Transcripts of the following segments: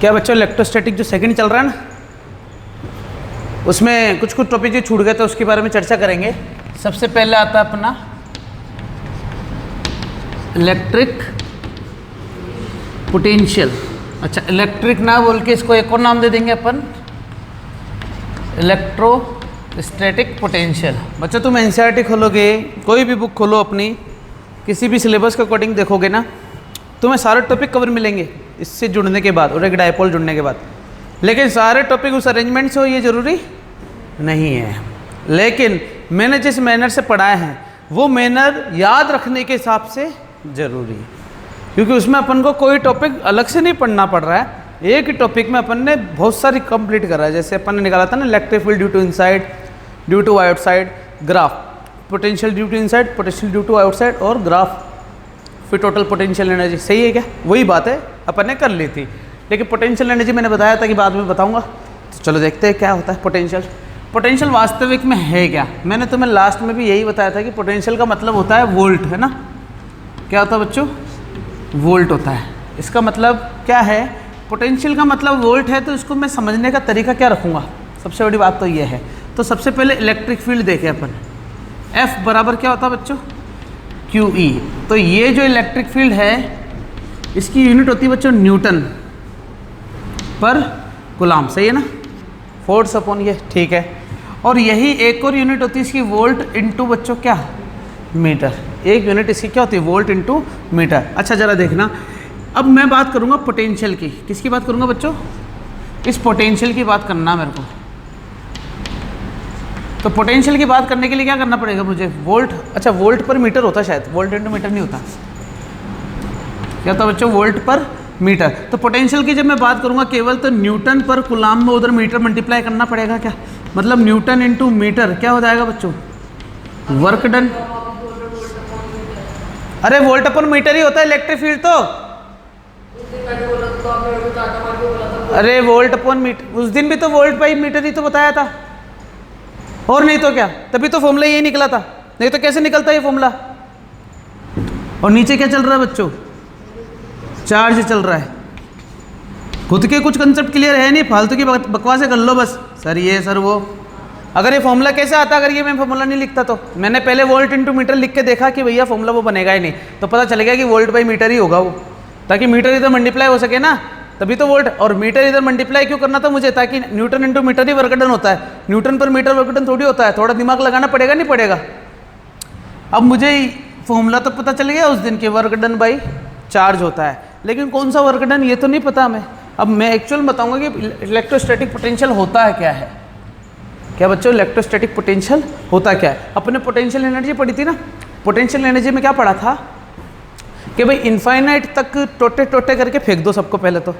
क्या बच्चों इलेक्ट्रोस्टैटिक जो सेकंड चल रहा है ना, उसमें कुछ कुछ टॉपिक जो छूट गए तो उसके बारे में चर्चा करेंगे। सबसे पहले आता है अपना इलेक्ट्रिक पोटेंशियल। अच्छा, इलेक्ट्रिक ना बोल के इसको एक और नाम दे देंगे अपन, इलेक्ट्रोस्टैटिक पोटेंशियल। बच्चों तुम एनसीईआरटी खोलोगे, कोई भी बुक खोलो अपनी, किसी भी सिलेबस के अकॉर्डिंग देखोगे ना, तुम्हें सारे टॉपिक कवर मिलेंगे इससे जुड़ने के बाद और एक डायपोल जुड़ने के बाद। लेकिन सारे टॉपिक उस अरेंजमेंट से हो ये ज़रूरी नहीं है। लेकिन मैंने जिस मैनर से पढ़ाए हैं वो मैनर याद रखने के हिसाब से ज़रूरी है, क्योंकि उसमें अपन को कोई टॉपिक अलग से नहीं पढ़ना पड़ रहा है। एक ही टॉपिक में अपन ने बहुत सारी कंप्लीट करा है। जैसे अपन ने निकाला था ना electric field due to inside, due to outside, graph potential due to inside, potential due to outside और ग्राफ फिर टोटल पोटेंशियल एनर्जी। सही है क्या? वही बात है अपन ने कर ली थी। लेकिन पोटेंशियल एनर्जी मैंने बताया था कि बाद में बताऊंगा, तो चलो देखते हैं क्या होता है पोटेंशियल। पोटेंशियल वास्तविक में है क्या? मैंने तुम्हें लास्ट में भी यही बताया था कि पोटेंशियल का मतलब होता है वोल्ट, है ना? क्या होता है बच्चों? वोल्ट होता है। इसका मतलब क्या है? पोटेंशियल का मतलब वोल्ट है, तो इसको मैं समझने का तरीका क्या रखूँगा? सबसे बड़ी बात तो ये है। तो सबसे पहले इलेक्ट्रिक फील्ड देखें अपन। F बराबर क्या होता है बच्चों? QE। तो ये जो इलेक्ट्रिक फील्ड है इसकी यूनिट होती है बच्चों न्यूटन पर कूलाम। सही है ना? फोर्स अपॉन ये, ठीक है। और यही एक और यूनिट होती है इसकी वोल्ट इंटू बच्चों क्या? मीटर। एक यूनिट इसकी क्या होती है? Volt into metre. अच्छा जरा देखना, अब मैं बात करूँगा पोटेंशियल की। किसकी बात करूँगा बच्चों? इस पोटेंशियल की बात करना मेरे को। तो पोटेंशियल की बात करने के लिए क्या करना पड़ेगा मुझे? वोल्ट। अच्छा, वोल्ट पर मीटर होता है शायद, वोल्ट इंटू मीटर नहीं होता। क्या होता है बच्चों? वोल्ट पर मीटर। तो पोटेंशियल की जब मैं बात करूंगा केवल, तो न्यूटन पर कूलाम में उधर मीटर मल्टीप्लाई करना पड़ेगा। क्या मतलब? न्यूटन इंटू मीटर क्या हो जाएगा बच्चों? Work done. अरे वोल्ट अपन मीटर ही होता है इलेक्ट्रिक फील्ड तो। अरे वोल्ट अपॉन मीटर, उस दिन भी तो वोल्ट बाई मीटर ही तो बताया था, और नहीं तो क्या? तभी तो फॉर्मूला यही निकला था, नहीं तो कैसे निकलता ये फॉर्मूला? और नीचे क्या चल रहा है बच्चों? चार्ज चल रहा है। खुद के कुछ कंसेप्ट क्लियर है नहीं, फालतू की बकवासें कर लो बस। सर ये सर वो। अगर ये फॉर्मूला कैसे आता अगर ये मैं फॉर्मूला नहीं लिखता तो? मैंने पहले वोल्ट इंटू मीटर लिख के देखा कि भैया फॉर्मूला वो बनेगा ही नहीं, तो पता चल गया कि वोल्ट बाई मीटर ही होगा वो, ताकि मीटर इधर मल्टीप्लाई हो सके ना, तभी तो वोल्ट। और मीटर इधर मल्टीप्लाई क्यों करना था मुझे? ताकि न्यूटन इंटू मीटर ही वर्क डन होता है, न्यूटन पर मीटर वर्क डन थोड़ी होता है। थोड़ा दिमाग लगाना पड़ेगा, नहीं पड़ेगा? अब मुझे फॉर्मूला तो पता चल गया उस दिन के, वर्क डन बाई चार्ज होता है, लेकिन कौन सा वर्क डन ये तो नहीं पता हमें। अब मैं एक्चुअल बताऊंगा कि इलेक्ट्रोस्टैटिक पोटेंशियल होता है क्या है। क्या बच्चों? इलेक्ट्रोस्टैटिक पोटेंशियल होता क्या है? अपने पोटेंशियल एनर्जी पढ़ी थी ना। पोटेंशियल एनर्जी में क्या पढ़ा था कि भाई इनफाइनाइट तक टोटे टोटे करके फेंक दो सबको पहले तो,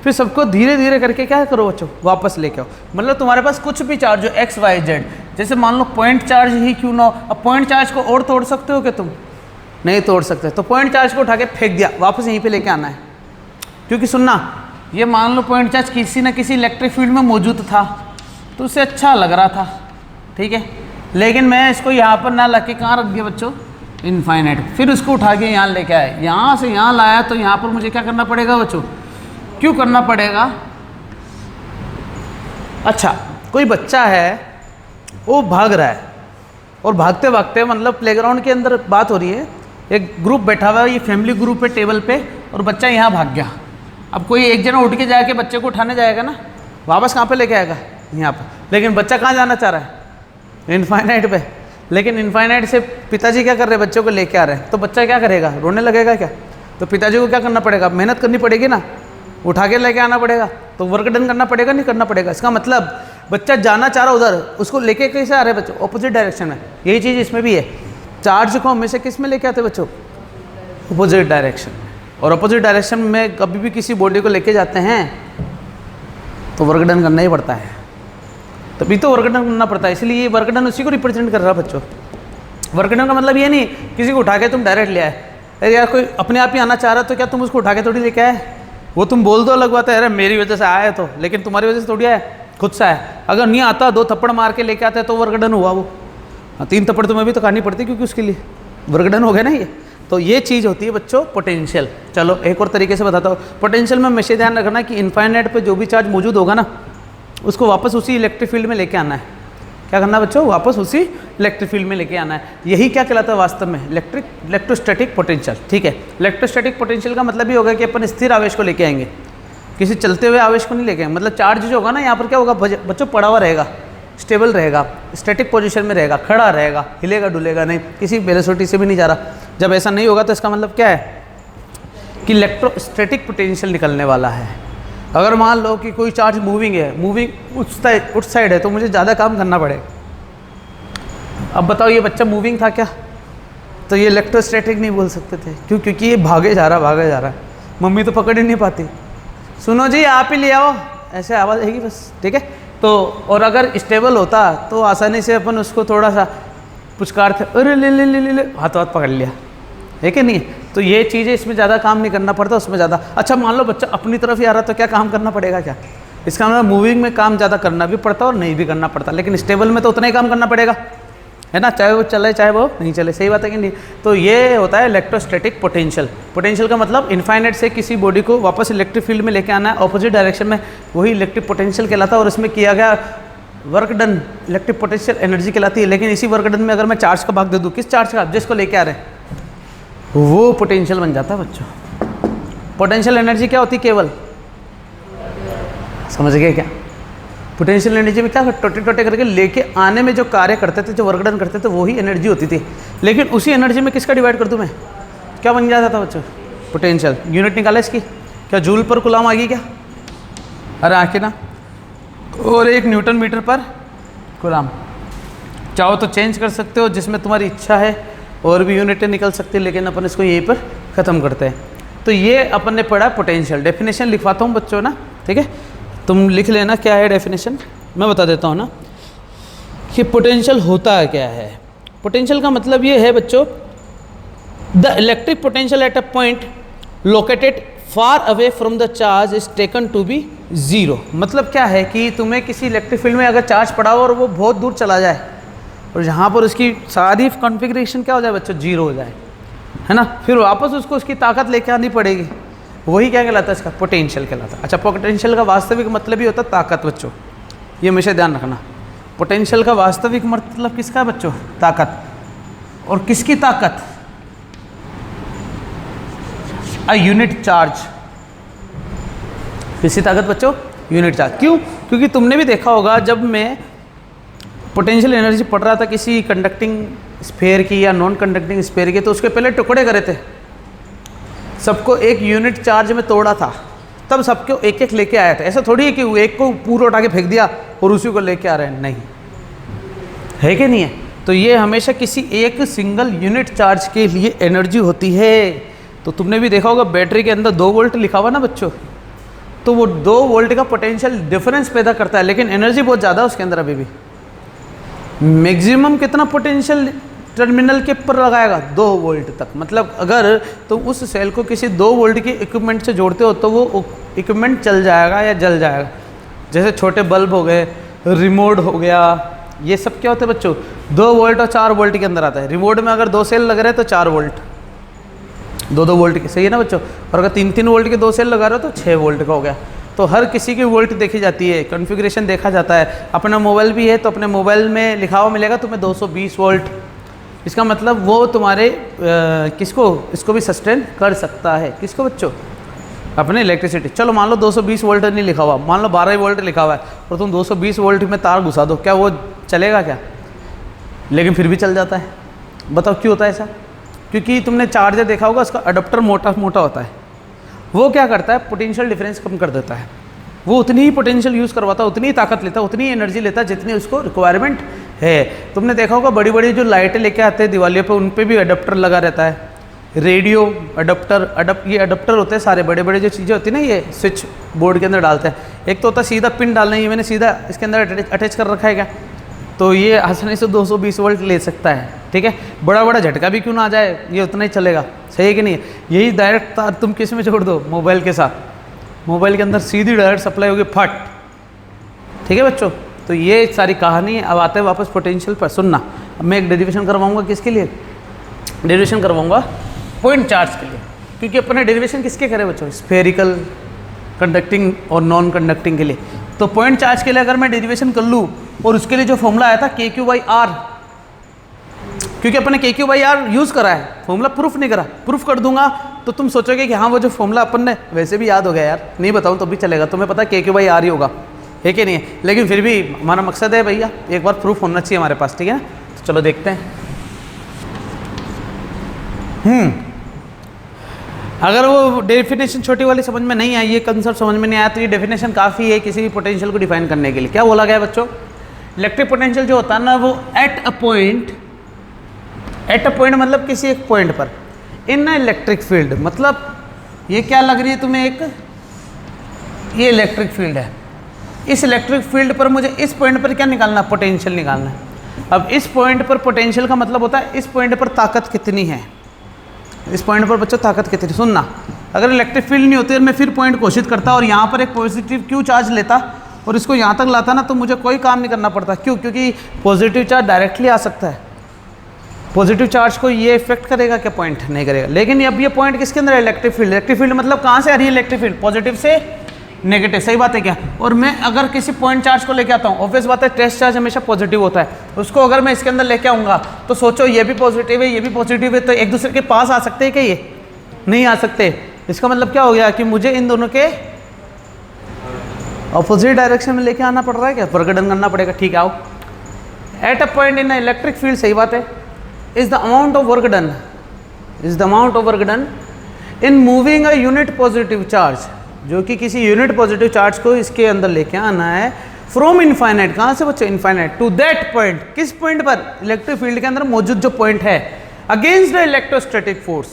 फिर सबको धीरे धीरे करके क्या करो बच्चों? वापस लेके आओ। मतलब तुम्हारे पास कुछ भी चार्ज हो एक्स वाई जेड, जैसे मान लो पॉइंट चार्ज ही क्यों ना हो, अब पॉइंट चार्ज को और तोड़ सकते हो क्या तुम? नहीं तोड़ सकते। तो पॉइंट चार्ज को उठा के फेंक दिया, वापस यहीं पे लेके आना है। क्योंकि सुनना, ये मान लो पॉइंट चार्ज किसी ना किसी इलेक्ट्रिक फील्ड में मौजूद था तो उसे अच्छा लग रहा था, ठीक है, लेकिन मैं इसको यहाँ पर ना ला के कहाँ रख दिया बच्चों? इनफाइनाइट। फिर उसको उठा के यहाँ लेके आए, यहाँ से यहाँ लाया, तो यहाँ पर मुझे क्या करना पड़ेगा बच्चों? क्यों करना पड़ेगा? अच्छा, कोई बच्चा है वो भाग रहा है, और भागते भागते मतलब प्लेग्राउंड के अंदर बात हो रही है, एक ग्रुप बैठा हुआ है, ये फैमिली ग्रुप है टेबल पे, और बच्चा यहाँ भाग गया। अब कोई एक जना उठ के जाके बच्चे को उठाने जाएगा ना, वापस कहाँ पे लेके आएगा? यहाँ पर। लेकिन बच्चा कहाँ जाना चाह रहा है? इनफाइनाइट पे। लेकिन इनफाइनाइट से पिताजी क्या कर रहे हैं? बच्चों को लेके आ रहे हैं, तो बच्चा क्या करेगा? रोने लगेगा क्या? तो पिताजी को क्या करना पड़ेगा? मेहनत करनी पड़ेगी ना, उठा के लेके आना पड़ेगा, तो वर्क डन करना पड़ेगा, नहीं करना पड़ेगा? इसका मतलब बच्चा जाना चाह रहा उधर, उसको लेके कैसे आ रहे हैं बच्चों? ऑपोजिट डायरेक्शन में। यही चीज़ इसमें भी है। चार्ज को हमेशा किस में लेके आते बच्चों? ऑपोजिट डायरेक्शन में। और ऑपोजिट डायरेक्शन में कभी भी किसी बॉडी को लेके जाते हैं तो वर्क डन करना ही पड़ता है, तभी तो वर्क डन करना पड़ता है। इसलिए ये वर्क डन उसी को रिप्रेजेंट कर रहा है बच्चों। वर्क डन का मतलब ये नहीं किसी को उठा के तुम डायरेक्ट ले आए। अरे यार कोई अपने आप ही आना चाह रहा तो क्या तुम उसको उठा के थोड़ी लेके आए? वो तुम बोल दो अलग बात है, अरे मेरी वजह से आया तो, लेकिन तुम्हारी वजह से थोड़ी आया, खुद से आया। अगर नहीं आता, 2 थप्पड़ मार के लेके आते तो वर्क डन हुआ वो। 3 थप्पड़ तुम्हें भी तो खानी पड़ती, क्योंकि उसके लिए वर्क डन हो गया ना ये। तो ये चीज़ होती है बच्चों पोटेंशियल। चलो एक और तरीके से बताता हूँ। पोटेंशियल में हमेशा ध्यान रखना कि इनफाइनाइट पे जो भी चार्ज मौजूद होगा ना, उसको वापस उसी इलेक्ट्रिक फील्ड में लेके आना है। क्या करना है बच्चों? वापस उसी इलेक्ट्रिक फील्ड में लेके आना है। यही क्या कहलाता है वास्तव में? Electrostatic potential. ठीक है, इलेक्ट्रोस्टैटिक पोटेंशियल का मतलब ये होगा कि अपन स्थिर आवेश को लेके आएंगे, किसी चलते हुए आवेश को नहीं लेके आएंगे। मतलब चार्ज जो होगा ना यहाँ पर क्या होगा बच्चों? पड़ा हुआ रहेगा, स्टेबल रहेगा, स्टैटिक पोजीशन में रहेगा, खड़ा रहेगा, हिलेगा डुलेगा नहीं, किसी वेलोसिटी से भी नहीं जा रहा। जब ऐसा नहीं होगा तो इसका मतलब क्या है कि इलेक्ट्रोस्टैटिक पोटेंशियल निकलने वाला है। अगर मान लो कि कोई चार्ज मूविंग है, मूविंग उस साइड है, तो मुझे ज़्यादा काम करना पड़ेगा। अब बताओ ये बच्चा मूविंग था क्या? तो ये इलेक्ट्रोस्टैटिक नहीं बोल सकते थे। क्यों? क्योंकि ये भागे जा रहा है। मम्मी तो पकड़ ही नहीं पाती, सुनो जी आप ही ले आओ, ऐसे आवाज़ आएगी बस। ठीक है, तो और अगर स्टेबल होता तो आसानी से अपन उसको थोड़ा सा पुचकारते, अरे ले हाथों हाथ पकड़ लिया, है कि नहीं? तो ये चीज़ें इसमें ज़्यादा काम नहीं करना पड़ता, उसमें ज़्यादा। अच्छा मान लो बच्चा अपनी तरफ ही आ रहा तो क्या काम करना पड़ेगा क्या? इसका मतलब मूविंग में काम ज़्यादा करना भी पड़ता और नहीं भी करना पड़ता, लेकिन स्टेबल में तो उतना ही काम करना पड़ेगा, है ना? चाहे वो चले चाहे वो नहीं चले। सही बात है कि नहीं? तो ये होता है इलेक्ट्रोस्टैटिक पोटेंशियल। पोटेंशियल का मतलब इनफाइनाइट से किसी बॉडी को वापस इलेक्ट्रिक फील्ड में लेके आना है, ऑपोजिट डायरेक्शन में, वही इलेक्ट्रिक पोटेंशियल कहलाता है। और इसमें किया गया work done electric potential energy कहलाती है। लेकिन इसी वर्क डन में अगर मैं चार्ज का भाग दे दूँ, किस चार्ज का? जिसको लेके आ रहे हैं, वो पोटेंशियल बन जाता है बच्चों। पोटेंशियल एनर्जी क्या होती है? केवल समझ गए क्या? पोटेंशियल एनर्जी में क्या टोटे टोटे करके लेके आने में जो कार्य करते थे, जो वर्क डन करते थे, वही एनर्जी होती थी। लेकिन उसी एनर्जी में किसका डिवाइड कर दूं मैं? क्या बन जाता था बच्चों? पोटेंशियल। यूनिट निकाला इसकी, क्या जूल पर कूलम आ गई क्या? अरे आके ना, और 1 न्यूटन मीटर पर कूलम। चाहो तो चेंज कर सकते हो जिसमें तुम्हारी इच्छा है, और भी यूनिटें निकल सकती है, लेकिन अपन इसको यहीं पर ख़त्म करते हैं। तो ये अपन ने पढ़ा पोटेंशियल। डेफिनेशन लिखवाता हूँ बच्चों ना, ठीक है? तुम लिख लेना क्या है डेफिनेशन, मैं बता देता हूँ ना कि पोटेंशियल होता है क्या है। पोटेंशियल का मतलब ये है बच्चों, the electric potential at a point located far away from the charge is taken to be zero. मतलब क्या है कि तुम्हें किसी इलेक्ट्रिक फील्ड में अगर चार्ज पड़ा हो और वो बहुत दूर चला जाए, और यहाँ पर उसकी सारी कॉन्फ़िगरेशन क्या हो जाए बच्चों? जीरो हो जाए, है ना? फिर वापस उसको उसकी ताकत लेके आनी पड़ेगी, वही क्या कहलाता है? इसका पोटेंशियल कहलाता है। अच्छा, पोटेंशियल का वास्तविक मतलब ही होता है ताकत बच्चों, ये हमेशा ध्यान रखना। पोटेंशियल का वास्तविक मतलब किसका है बच्चों? ताकत। और किसकी ताकत? A unit charge. किसकी ताकत बच्चों? Unit charge. क्यों? क्योंकि तुमने भी देखा होगा, जब मैं पोटेंशियल एनर्जी पढ़ रहा था किसी कंडक्टिंग स्फीयर की या नॉन कंडक्टिंग स्फीयर की, तो उसके पहले टुकड़े करे थे, सबको एक यूनिट चार्ज में तोड़ा था, तब सबको एक एक लेके आया था। ऐसा थोड़ी है कि एक को पूरा उठा के फेंक दिया और उसी को लेके आ रहे हैं, नहीं, है कि नहीं है? तो ये हमेशा किसी एक सिंगल यूनिट चार्ज के लिए एनर्जी होती है। तो तुमने भी देखा होगा बैटरी के अंदर 2 वोल्ट लिखा हुआ ना बच्चों, तो वो 2 वोल्ट का पोटेंशियल डिफरेंस पैदा करता है, लेकिन एनर्जी बहुत ज़्यादा है उसके अंदर। अभी भी मैक्सिमम कितना पोटेंशियल टर्मिनल के ऊपर लगाएगा? 2 वोल्ट तक। मतलब अगर तुम उस सेल को किसी 2 वोल्ट के इक्विपमेंट से जोड़ते हो तो वो इक्विपमेंट चल जाएगा या जल जाएगा। जैसे छोटे बल्ब हो गए, रिमोट हो गया, ये सब क्या होते हैं बच्चों? 2 वोल्ट और 4 वोल्ट के अंदर आता है। रिमोट में अगर 2 सेल लग रहे हैं तो 4 वोल्ट, 2-2 वोल्ट के, सही है ना बच्चों? और अगर 3-3 वोल्ट के 2 सेल लगा रहे हो तो 6 वोल्ट का हो गया। तो हर किसी की वोल्ट देखी जाती है, कॉन्फ़िगरेशन देखा जाता है। अपना मोबाइल भी है तो अपने मोबाइल में लिखा हुआ मिलेगा तुम्हें 220 वोल्ट। इसका मतलब वो तुम्हारे इसको भी सस्टेन कर सकता है। किसको बच्चों? अपने इलेक्ट्रिसिटी। चलो मान लो 220 वोल्ट नहीं लिखा हुआ, मान लो 12 वोल्ट लिखा हुआ है, और तुम 220 वोल्ट में तार घुसा दो, क्या वो चलेगा क्या? लेकिन फिर भी चल जाता है। बताओ क्यों होता है ऐसा? क्योंकि तुमने चार्जर देखा होगा, उसका अडोप्टर मोटा मोटा होता है। वो क्या करता है? पोटेंशियल डिफरेंस कम कर देता है। वो उतनी ही पोटेंशियल यूज़ करवाता है, उतनी ही ताकत लेता है, उतनी ही एनर्जी लेता है जितनी उसको रिक्वायरमेंट है। तुमने देखा होगा बड़ी बड़ी जो लाइटें लेके आते हैं दिवालियों पे, उन पे भी अडोप्टर लगा रहता है। रेडियो अडोप्टर, ये अडोप्टर होते हैं सारे बड़े बड़े जो चीज़ें होती है ना, ये स्विच बोर्ड के अंदर डालते हैं। एक तो होता है सीधा पिन डालना, ये मैंने सीधा इसके अंदर अटैच कर रखा है क्या, तो ये आसानी से 220 वोल्ट ले सकता है। ठीक है, बड़ा बड़ा झटका भी क्यों ना आ जाए, ये उतना ही चलेगा। सही है कि नहीं? यही डायरेक्ट तार तुम किस में जोड़ दो? मोबाइल के साथ। मोबाइल के अंदर सीधी डायरेक्ट सप्लाई होगी, फट। ठीक है बच्चों, तो ये सारी कहानी। अब आते हैं वापस पोटेंशियल पर। सुनना, अब मैं एक डेरिवेशन करवाऊंगा, किसके लिए डेरिवेशन करवाऊंगा? पॉइंट चार्ज के लिए, क्योंकि अपने डेरिवेशन किसके करे बच्चों, स्फेरिकल, कंडक्टिंग और नॉन कंडक्टिंग के लिए। तो पॉइंट चार्ज के लिए अगर मैं डेरिवेशन कर लूँ और उसके लिए जो फॉर्मूला आया था KQ/R, क्योंकि अपने KQ/R यूज़ करा है, फॉर्मूला प्रूफ नहीं करा, प्रूफ कर दूंगा तो तुम सोचोगे कि हाँ वो जो फॉर्मूला अपन ने वैसे भी याद हो गया यार, नहीं बताऊँ तो भी चलेगा, तुम्हें पता है KQ/R ही होगा, है कि नहीं है, लेकिन फिर भी हमारा मकसद है भैया एक बार प्रूफ होना चाहिए हमारे पास, ठीक है। तो चलो देखते हैं। अगर वो डेफिनेशन छोटी वाली समझ में नहीं आई, ये कंसेप्ट समझ में नहीं आया, तो ये डेफिनेशन काफ़ी है किसी भी पोटेंशियल को डिफाइन करने के लिए। क्या बोला गया बच्चों, इलेक्ट्रिक पोटेंशियल जो होता है ना वो एट अ पॉइंट मतलब किसी एक पॉइंट पर इन इलेक्ट्रिक फील्ड, मतलब ये क्या लग रही है तुम्हें, एक ये इलेक्ट्रिक फील्ड है, इस इलेक्ट्रिक फील्ड पर मुझे इस पॉइंट पर क्या निकालना, पोटेंशियल निकालना है। अब इस पॉइंट पर पोटेंशियल का मतलब होता है इस पॉइंट पर ताकत कितनी है, इस पॉइंट पर बच्चों ताकत कितनी। सुनना, अगर इलेक्ट्रिक फील्ड नहीं होती और मैं फिर पॉइंट घोषित करता और यहाँ पर एक पॉजिटिव क्यू चार्ज लेता और इसको यहाँ तक लाता ना, तो मुझे कोई काम नहीं करना पड़ता। क्यों? क्योंकि पॉजिटिव चार्ज डायरेक्टली आ सकता है, पॉजिटिव चार्ज को ये इफेक्ट करेगा क्या, पॉइंट नहीं करेगा। लेकिन अब ये पॉइंट किसके अंदर है, इलेक्ट्रिक फील्ड। इलेक्ट्रिक फील्ड मतलब कहाँ से आ रही है इलेक्ट्रिक फील्ड, पॉजिटिव से नेगेटिव, सही बात है क्या। और मैं अगर किसी पॉइंट चार्ज को लेके आता हूँ, ऑब्वियस बात है टेस्ट चार्ज हमेशा पॉजिटिव होता है, उसको अगर मैं इसके अंदर लेके आऊँगा तो सोचो ये भी पॉजिटिव है ये भी पॉजिटिव है, तो एक दूसरे के पास आ सकते हैं क्या, ये नहीं आ सकते। इसका मतलब क्या हो गया कि मुझे इन दोनों के ऑपोजिट डायरेक्शन में लेके आना पड़ रहा है क्या, प्रकटन करना पड़ेगा। ठीक है, आओ। Eight a point in electric field, सही बात है, is the amount of work done, is the amount of work done in moving a unit positive charge, जो कि किसी यूनिट पॉजिटिव चार्ज को इसके अंदर लेके आना है फ्रॉम इनफाइनाइट, कहाँ से बच्चों, इनफाइनाइट, टू दैट पॉइंट, किस पॉइंट पर, इलेक्ट्रिक फील्ड के अंदर मौजूद जो पॉइंट है, against the electrostatic force,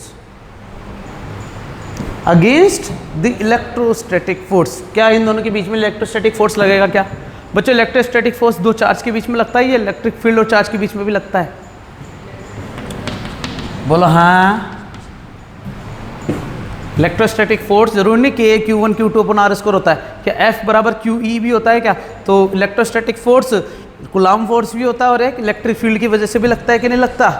against the electrostatic force. क्या इन दोनों के बीच में इलेक्ट्रोस्टैटिक फोर्स लगेगा क्या बच्चों, इलेक्ट्रोस्टैटिक फोर्स दो चार्ज के बीच में लगता है, ये इलेक्ट्रिक फील्ड और चार्ज के बीच में भी लगता है, बोलो हाँ। इलेक्ट्रोस्टैटिक फोर्स जरूर नहीं कि Q1 Q2 अपन R स्क्वायर होता है, क्या F बराबर QE भी होता है क्या, तो इलेक्ट्रोस्टैटिक फोर्स कूलम्ब फोर्स भी होता है और एक इलेक्ट्रिक फील्ड की वजह से भी लगता है कि नहीं लगता।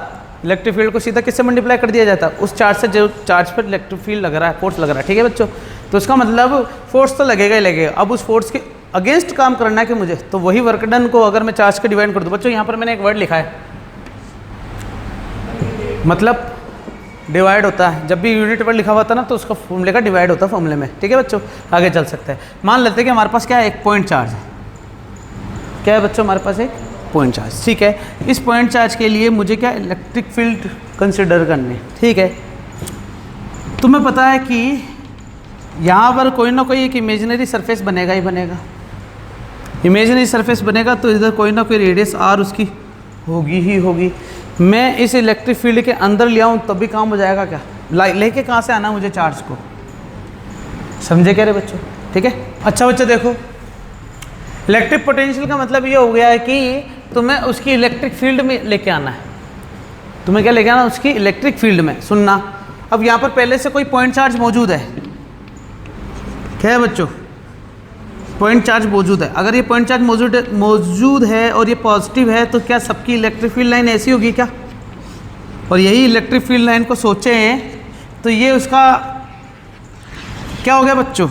इलेक्ट्रिक फील्ड को सीधा किससे मल्टीप्लाई कर दिया जाता है, उस चार्ज से जो चार्ज पर इलेक्ट्रिक फील्ड लग रहा है, फोर्स लग रहा है, ठीक है बच्चों। तो इसका मतलब फोर्स तो लगेगा ही लगेगा। अब उस फोर्स के अगेंस्ट काम करना है कि मुझे, तो वही वर्क डन को अगर मैं चार्ज को डिवाइड कर दूँ, बच्चों यहाँ पर मैंने एक वर्ड लिखा है, मतलब डिवाइड होता है, जब भी यूनिट वर्ड लिखा हुआ था ना तो उसका फॉर्मूले का डिवाइड होता है फॉर्मूले में, ठीक है बच्चों। आगे चल सकते हैं। मान लेते हैं कि हमारे पास क्या है, एक पॉइंट चार्ज है, क्या है बच्चों, हमारे पास एक पॉइंट चार्ज, ठीक है। इस पॉइंट चार्ज के लिए मुझे क्या इलेक्ट्रिक फील्ड कंसिडर करनी, ठीक है। तुम्हें पता है कि यहाँ पर कोई ना कोई एक इमेजिनरी सरफेस बनेगा ही बनेगा, इमेजिनरी सरफेस बनेगा तो इधर कोई ना कोई रेडियस R उसकी होगी ही होगी। मैं इस इलेक्ट्रिक फील्ड के अंदर ले आऊँ तब भी काम हो जाएगा क्या, लेके कहाँ से आना मुझे चार्ज को, समझे क्या रे बच्चों, ठीक है। अच्छा बच्चों देखो, इलेक्ट्रिक पोटेंशियल का मतलब ये हो गया है कि तुम्हें उसकी इलेक्ट्रिक फील्ड में लेके आना है, तुम्हें क्या लेके आना, उसकी इलेक्ट्रिक फील्ड में। सुनना, अब यहाँ पर पहले से कोई पॉइंट चार्ज मौजूद है, क्या है बच्चों, पॉइंट चार्ज मौजूद है। अगर ये पॉइंट चार्ज मौजूद है और ये पॉजिटिव है तो क्या सबकी इलेक्ट्रिक फील्ड लाइन ऐसी होगी क्या, और यही इलेक्ट्रिक फील्ड लाइन को सोचे हैं तो ये उसका क्या हो गया बच्चों,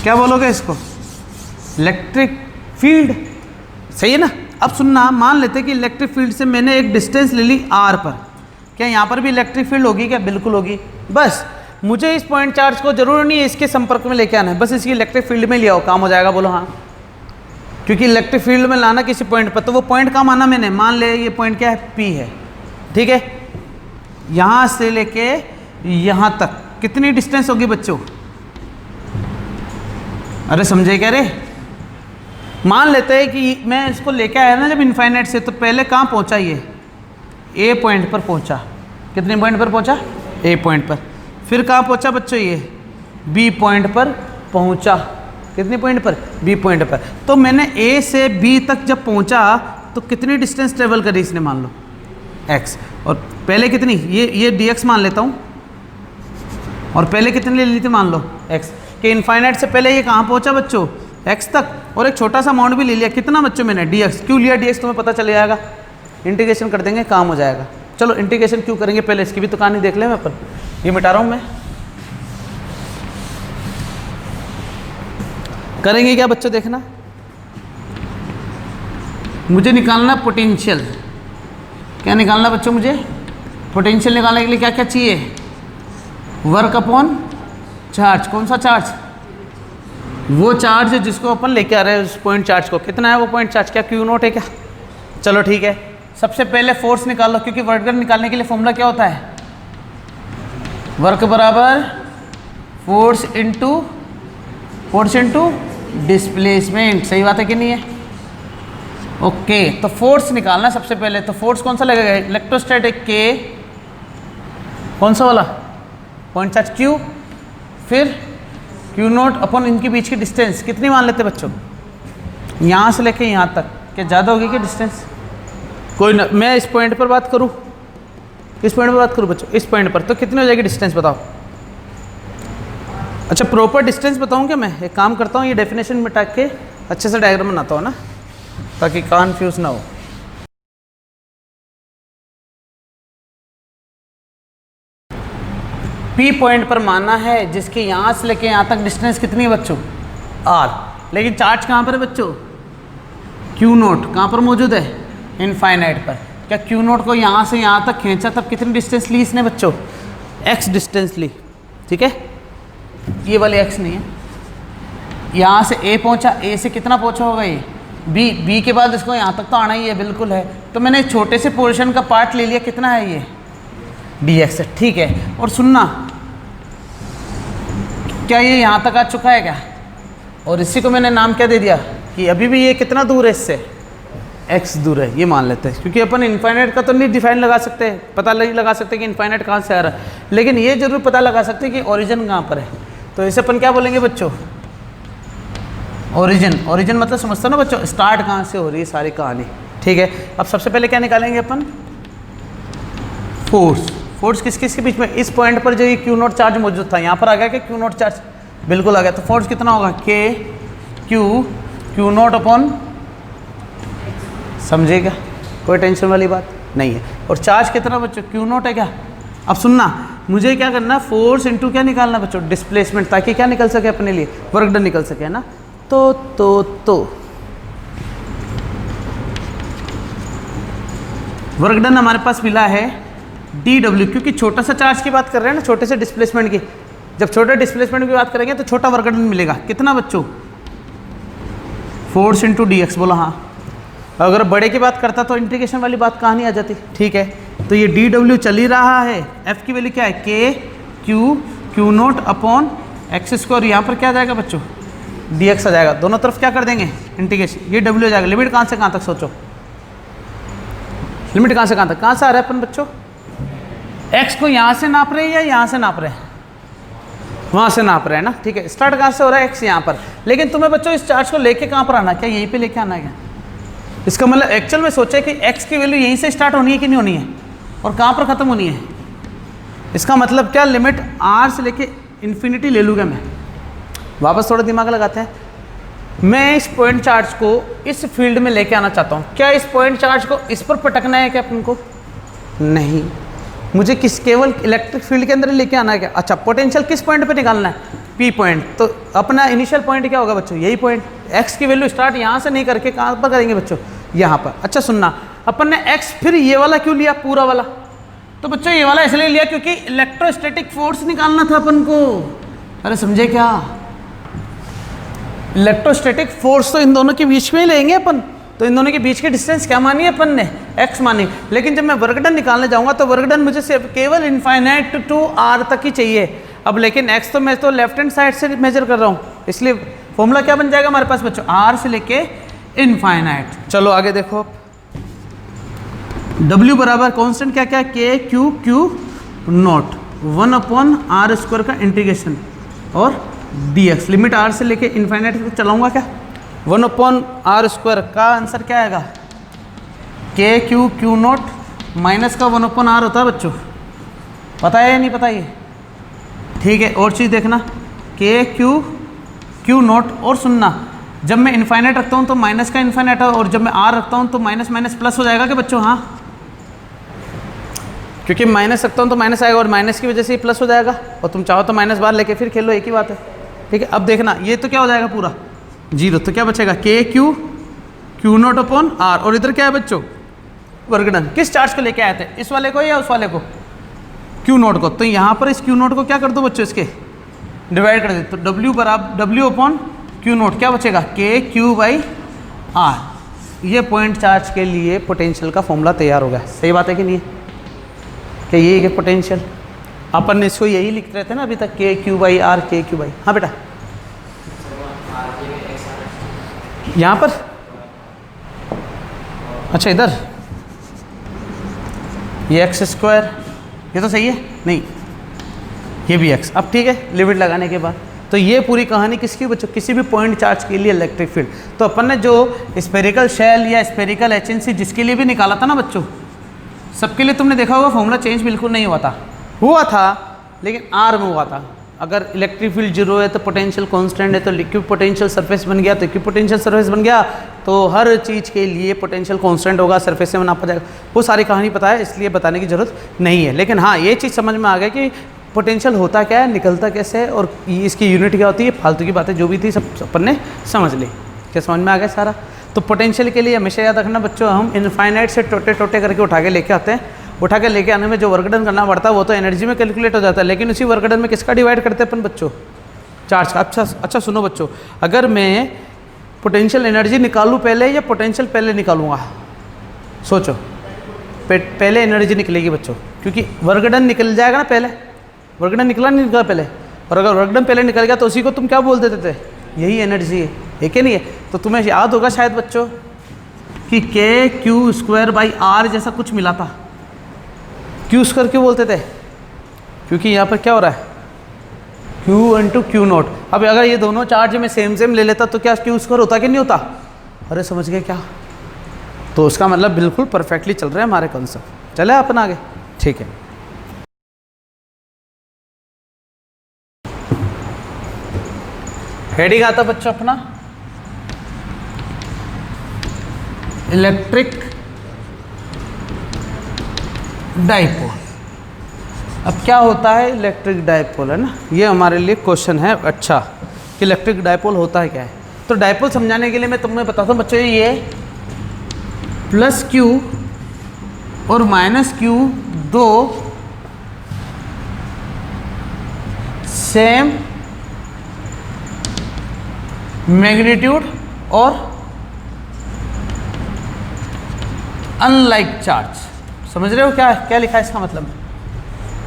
क्या बोलोगे इसको, इलेक्ट्रिक फील्ड, सही है ना। अब सुनना, मान लेते कि इलेक्ट्रिक फील्ड से मैंने एक डिस्टेंस ले ली R पर, क्या यहाँ पर भी इलेक्ट्रिक फील्ड होगी क्या, बिल्कुल होगी। बस मुझे इस पॉइंट चार्ज को जरूर नहीं है इसके संपर्क में लेके आना है, बस इसकी इलेक्ट्रिक फील्ड में ले आओ, काम हो जाएगा, बोलो हाँ। क्योंकि इलेक्ट्रिक फील्ड में लाना किसी पॉइंट पर, तो वो पॉइंट कहाँ माना मैंने, मान ले ये पॉइंट क्या है, P है, ठीक है। यहाँ से लेके यहाँ तक कितनी डिस्टेंस होगी बच्चों, अरे समझे क्या रे। मान लेते हैं कि मैं इसको लेके आया ना जब इनफाइनाइट से, तो पहले कहाँ पहुँचा, ये A पॉइंट पर पहुँचा, कितने पॉइंट पर पहुँचा, A पॉइंट पर। फिर कहाँ पहुँचा बच्चों, ये B पॉइंट पर पहुँचा, कितने पॉइंट पर, B पॉइंट पर। तो मैंने A से B तक जब पहुँचा तो कितनी डिस्टेंस ट्रेवल करी इसने, मान लो x, और पहले कितनी, ये dx मान लेता हूँ, और पहले कितनी ले ली थी, मान लो x, कि इनफाइनाइट से पहले ये कहाँ पहुँचा बच्चों, x तक, और एक छोटा सा अमाउंट भी ले लिया, कितना बच्चों मैंने, dx। क्यों लिया dx, तुम्हें पता चल जाएगा, इंटीग्रेशन कर देंगे काम हो जाएगा। चलो इंटीग्रेशन क्यों करेंगे, पहले इसकी भी तो कहानी देख लें। मैं अपन ये मिटा रहा हूँ मैं। करेंगे क्या बच्चों, देखना, मुझे निकालना पोटेंशियल। क्या निकालना बच्चों, मुझे पोटेंशियल निकालने के लिए क्या क्या चाहिए, वर्क अपॉन चार्ज। कौन सा चार्ज, वो चार्ज जिसको अपन लेके आ रहे हैं, उस पॉइंट चार्ज को। कितना है वो पॉइंट चार्ज, क्या क्यू नोट है क्या। चलो ठीक है, सबसे पहले फोर्स निकालो, क्योंकि वर्क डन निकालने के लिए फॉर्मूला क्या होता है, वर्क बराबर फोर्स इनटू डिस्प्लेसमेंट। सही बात है कि नहीं है। ओके, तो फोर्स निकालना सबसे पहले। तो फोर्स कौन सा लगेगा, इलेक्ट्रोस्टैटिक के, कौन सा वाला पॉइंट चार्ज क्यू, फिर क्यू नोट अपन इनके बीच की डिस्टेंस कितनी मान लेते बच्चों, यहाँ से लेके यहाँ तक, क्या ज़्यादा होगी क्या डिस्टेंस, कोई ना, मैं इस पॉइंट पर बात करूँ, इस पॉइंट पर बात करूँ बच्चों, इस पॉइंट पर, तो कितनी हो जाएगी डिस्टेंस बताओ। अच्छा प्रॉपर डिस्टेंस बताऊँ क्या, मैं एक काम करता हूँ, ये डेफिनेशन मिटा के अच्छे से डायग्राम बनाता हूँ ना, ताकि कन्फ्यूज ना हो। पी पॉइंट पर मानना है जिसके यहाँ से लेके यहाँ तक डिस्टेंस कितनी है बच्चों, आर। लेकिन चार्ज कहाँ पर है बच्चों, क्यू नोट कहाँ पर मौजूद है, इनफाइनाइट पर। क्या क्यू नोट को यहाँ से यहाँ तक खींचा तब कितनी डिस्टेंस ली इसने बच्चों, एक्स डिस्टेंस ली। ठीक है, ये वाली एक्स नहीं है, यहाँ से ए पहुँचा, ए से कितना पहुँचा होगा ये बी, बी के बाद इसको यहाँ तक तो आना ही है, बिल्कुल है। तो मैंने छोटे से पोर्शन का पार्ट ले लिया, कितना है ये डी एक्स है। ठीक है, और सुनना, क्या ये यहाँ तक आ चुका है क्या, और इसी को मैंने नाम क्या दे दिया कि अभी भी ये कितना दूर है इससे, एक्स दूर है, ये मान लेते हैं। क्योंकि अपन इनफाइनाइट का तो नहीं डिफाइन लगा सकते, पता नहीं लगा सकते कि इनफाइनाइट कहाँ से आ रहा है, लेकिन ये जरूर पता लगा सकते हैं कि ओरिजिन कहाँ पर है। तो इसे अपन क्या बोलेंगे बच्चों, ओरिजिन। ओरिजिन मतलब समझते हो ना बच्चों, स्टार्ट कहाँ से हो रही है सारी कहानी। ठीक है, अब सबसे पहले क्या निकालेंगे अपन, फोर्स। फोर्स किस किस के बीच में, इस पॉइंट पर जो ये क्यू नोट चार्ज मौजूद था, यहाँ पर आ गया कि क्यू नोट चार्ज, बिल्कुल आ गया। तो फोर्स कितना होगा, के क्यू नोट अपॉन, समझेगा, कोई टेंशन वाली बात नहीं है। और चार्ज कितना बच्चों, क्यू नोट है क्या। अब सुनना, मुझे क्या करना, फोर्स इनटू क्या निकालना बच्चों, डिस्प्लेसमेंट, ताकि क्या निकल सके अपने लिए, वर्क डन निकल सके, है ना। तो वर्क डन हमारे पास मिला है डी डब्ल्यू, क्योंकि छोटा सा चार्ज की बात कर रहे हैं ना, छोटे से डिस्प्लेसमेंट की। जब छोटे डिस्प्लेसमेंट की बात करेंगे तो छोटा वर्क डन मिलेगा, कितना बच्चों, फोर्स इनटू डी एक्स। बोला हाँ, अगर बड़े की बात करता तो इंटीग्रेशन वाली बात कहाँ नहीं आ जाती। ठीक है, तो ये डी डब्ल्यू चल ही रहा है, एफ की वैल्यू क्या है, के Q naught upon x square, यहाँ पर क्या आ जाएगा बच्चों, डी एक्स आ जाएगा। दोनों तरफ क्या कर देंगे इंटीग्रेशन, ये डब्ल्यू हो जाएगा। लिमिट कहाँ से कहाँ तक सोचो, लिमिट कहाँ से कहाँ तक, कहाँ से आ रहा है अपन बच्चों, एक्स को यहाँ से नाप रहे हैं या यहाँ से नाप रहे हैं, वहाँ से नाप रहे हैं ना। ठीक है, स्टार्ट कहाँ से हो रहा है, एक्स यहाँ पर। लेकिन तुम्हें बच्चों इस चार्ज को लेके कहाँ पर आना है, क्या यहीं पे लेके आना है क्या। इसका मतलब एक्चुअल में सोचा कि एक्स की वैल्यू यहीं से स्टार्ट होनी है कि नहीं होनी है, और कहाँ पर ख़त्म होनी है। इसका मतलब क्या, लिमिट आर से लेके इन्फिनिटी ले लूँगा मैं। वापस थोड़ा दिमाग लगाते हैं, मैं इस पॉइंट चार्ज को इस फील्ड में लेके आना चाहता हूँ। क्या इस पॉइंट चार्ज को इस पर पटकना है क्या अपन को, नहीं, मुझे किस केवल इलेक्ट्रिक फील्ड के अंदर लेके आना है क्या। अच्छा, पोटेंशियल किस पॉइंट पे निकालना है, पी पॉइंट। तो अपना इनिशियल पॉइंट क्या होगा बच्चों, यही पॉइंट। एक्स की वैल्यू स्टार्ट यहाँ से नहीं करके कहाँ पर करेंगे बच्चों, यहाँ पर। अच्छा सुनना, अपन ने एक्स फिर ये वाला क्यों लिया, पूरा वाला। तो बच्चों ये वाला इसलिए लिया क्योंकि इलेक्ट्रोस्टैटिक फोर्स निकालना था अपन को। अरे समझे क्या, इलेक्ट्रोस्टैटिक फोर्स तो इन दोनों के बीच में ही लेंगे अपन। तो इन दोनों के बीच की डिस्टेंस क्या मानी है अपन ने, एक्स मानी। लेकिन जब मैं वर्क डन निकालने जाऊंगा तो वर्क डन मुझे सिर्फ केवल इनफाइनाइट टू आर तक ही चाहिए। अब लेकिन एक्स तो मैं तो लेफ्ट हैंड साइड से मेजर कर रहा हूँ, इसलिए फॉर्मूला क्या बन जाएगा हमारे पास बच्चों, आर से लेके इनफाइनाइट। चलो आगे देखो, W बराबर कॉन्स्टेंट क्या क्या, के क्यू नॉट 1/r² का इंटीग्रेशन और dx। लिमिट r से लेके इनफाइनाइट तक चलाऊंगा क्या, 1/r² का आंसर क्या आएगा, के क्यू नॉट माइनस का 1/r होता है बच्चों, पता है या नहीं पता ये। ठीक है, और चीज़ देखना, के क्यू नॉट। और सुनना, जब मैं इनफाइनाइट रखता हूँ तो माइनस का इनफाइनाइट है, और जब मैं r रखता हूँ तो माइनस माइनस प्लस हो जाएगा क्या बच्चों। हाँ, क्योंकि माइनस रखता हूँ तो माइनस आएगा और माइनस की वजह से ये प्लस हो जाएगा, और तुम चाहो तो माइनस बाहर लेके फिर खेलो, एक ही बात है। ठीक है, अब देखना ये तो क्या हो जाएगा पूरा 0, तो क्या बचेगा के क्यू नॉट अपॉन आर, और इधर क्या है बच्चों वर्गडन। किस चार्ज को लेके आए थे, इस वाले को या उस वाले को, क्यू नॉट को। तो यहाँ पर इस क्यू नॉट को क्या कर दो बच्चों, इसके डिवाइड कर दे, तो डब्ल्यू बराबर डब्ल्यू अपॉन क्यू नॉट क्या बचेगा के क्यू बाई आर। ये पॉइंट चार्ज के लिए पोटेंशियल का फॉर्मूला तैयार हो गया। सही बात है कि नहीं, कि ये है पोटेंशियल। अपन इसको यही लिखते रहते हैं ना अभी तक, के क्यू बाई आर, के क्यू बाई। हाँ बेटा, यहाँ पर अच्छा इधर ये एक्स स्क्वायर, ये तो सही है, नहीं ये भी एक्स। अब ठीक है, लिमिट लगाने के बाद तो ये पूरी कहानी किसकी बच्चों, किसी भी पॉइंट चार्ज के लिए इलेक्ट्रिक फील्ड। तो अपन ने जो स्फेरिकल शेल या स्फेरिकल एचएनसी जिसके लिए भी निकाला था ना बच्चों, सबके लिए तुमने देखा होगा फॉर्मूला चेंज बिल्कुल नहीं हुआ था लेकिन आर में हुआ था। अगर इलेक्ट्रिक फील्ड जीरो है तो पोटेंशियल कांस्टेंट है, तो लिक्विड पोटेंशियल सरफेस बन गया, तो लिक्विड पोटेंशियल सरफेस बन गया, तो हर चीज़ के लिए पोटेंशियल कांस्टेंट होगा, सरफेस से नापा जाएगा। वो सारी कहानी पता है, इसलिए बताने की जरूरत नहीं है। लेकिन हाँ, ये चीज़ समझ में आ गया कि पोटेंशियल होता क्या है, निकलता कैसे है, और इसकी यूनिट क्या होती है। फालतू की बातें जो भी थी सब अपन ने समझ ली। क्या समझ में आ गया सारा। तो पोटेंशियल के लिए हमेशा याद रखना बच्चों, हम इनफाइनाइट से टोटे टोटे करके उठा के लेके आते हैं। उठा के लेके आने में जो वर्क डन करना पड़ता है वो तो एनर्जी में कैलकुलेट हो जाता है, लेकिन उसी वर्क डन में किसका डिवाइड करते हैं अपन बच्चों, चार्ज का। अच्छा सुनो बच्चों, अगर मैं पोटेंशियल एनर्जी निकालूँ पहले या पोटेंशियल पहले निकालूंगा, सोचो। पहले एनर्जी निकलेगी बच्चों, क्योंकि वर्क डन निकल जाएगा ना पहले। वर्क डन निकला नहीं निकला पहले, और अगर वर्क डन पहले निकल गया तो उसी को तुम क्या बोल देते थे, यही एनर्जी है कि नहीं है। तो तुम्हें याद होगा शायद बच्चों कि के क्यू स्क्वायर बाई आर जैसा कुछ मिला था। क्यू स्क्वायर क्यों बोलते थे, क्योंकि यहाँ पर क्या हो रहा है, क्यू इंटू क्यू नॉट। अब अगर ये दोनों चार्ज में सेम ले लेता तो क्या क्यू स्क्वायर होता कि नहीं होता। अरे समझ गए क्या, तो उसका मतलब बिल्कुल परफेक्टली चल रहा है हमारे कॉन्सेप्ट। चले अपन आगे, ठीक है। हेडिंग आता बच्चों अपना इलेक्ट्रिक डाइपोल। अब क्या होता है इलेक्ट्रिक डाइपोल, है ना, ये हमारे लिए क्वेश्चन है। अच्छा कि इलेक्ट्रिक डाइपोल होता है क्या है। तो डाइपोल समझाने के लिए मैं तुम्हें बताता हूँ बच्चों, ये प्लस क्यू और माइनस क्यू दो सेम मैग्नीट्यूड और अनलाइक चार्ज। समझ रहे हो क्या लिखा है इसका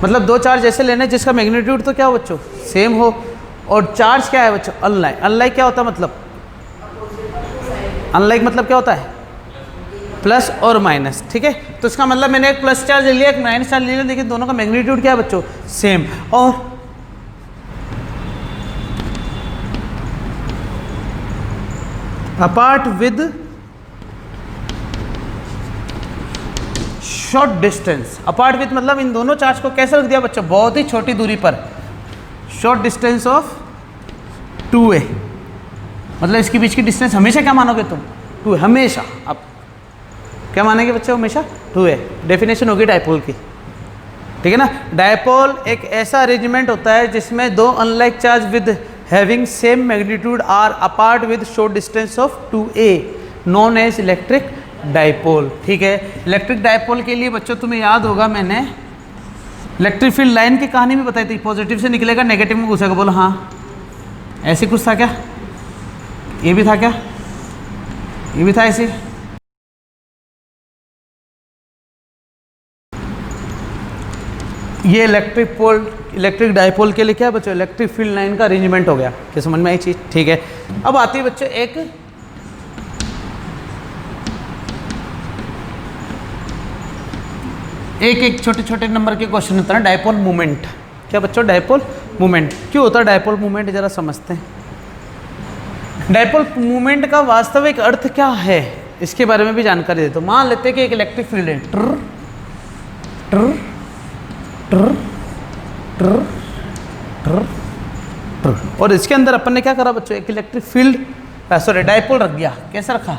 मतलब दो चार्ज ऐसे लेने जिसका मैग्नीट्यूड तो क्या हो बच्चों सेम हो, और चार्ज क्या है बच्चों अनलाइक। अनलाइक क्या होता है, मतलब अनलाइक मतलब क्या होता है, प्लस और माइनस। ठीक है, तो इसका मतलब मैंने एक प्लस चार्ज ले लिया, एक माइनस चार्ज ले लिया, लेकिन दोनों का मैग्नीट्यूड क्या है बच्चों सेम। और apart with short distance. Apart with मतलब इन दोनों चार्ज को कैसे रख दिया बच्चों, बहुत ही छोटी दूरी पर, शॉर्ट डिस्टेंस ऑफ 2a। मतलब इसके बीच की डिस्टेंस हमेशा क्या मानोगे तुम, 2a हमेशा। अब क्या मानेंगे बच्चों, हमेशा 2a। डेफिनेशन होगी डायपोल की, ठीक है ना। डायपोल एक ऐसा अरेंजमेंट होता है जिसमें दो unlike charge with having same magnitude are apart with short distance of 2a known as electric dipole. ठीक है, इलेक्ट्रिक डाइपोल के लिए बच्चों तुम्हें याद होगा मैंने इलेक्ट्रिक फील्ड लाइन की कहानी भी बताई थी। पॉजिटिव से निकलेगा नेगेटिव में घुसेगा, बोलो हाँ ऐसे कुछ था क्या, ये भी था क्या, ये भी था ऐसे। ये इलेक्ट्रिक डाइपोल के लिए क्या बच्चों, इलेक्ट्रिक फील्ड लाइन का अरेंजमेंट हो गया। क्या समझ में आई चीज, ठीक है। अब आती है बच्चों एक छोटे छोटे नंबर के क्वेश्चन होता है। डाइपोल मूवमेंट, क्या बच्चों डाइपोल मूवमेंट क्यों होता है, डाइपोल मूवमेंट जरा समझते हैं। डाइपोल मूवमेंट का वास्तविक अर्थ क्या है इसके बारे में भी जानकारी देते हो। मान लेते हैं कि एक इलेक्ट्रिक फील्ड है, ट्र ट्र ट्र ट्र ट्र ट्र, और इसके अंदर अपन ने क्या करा बच्चों, एक इलेक्ट्रिक फील्ड सॉरी डाइपोल रख दिया। कैसे रखा,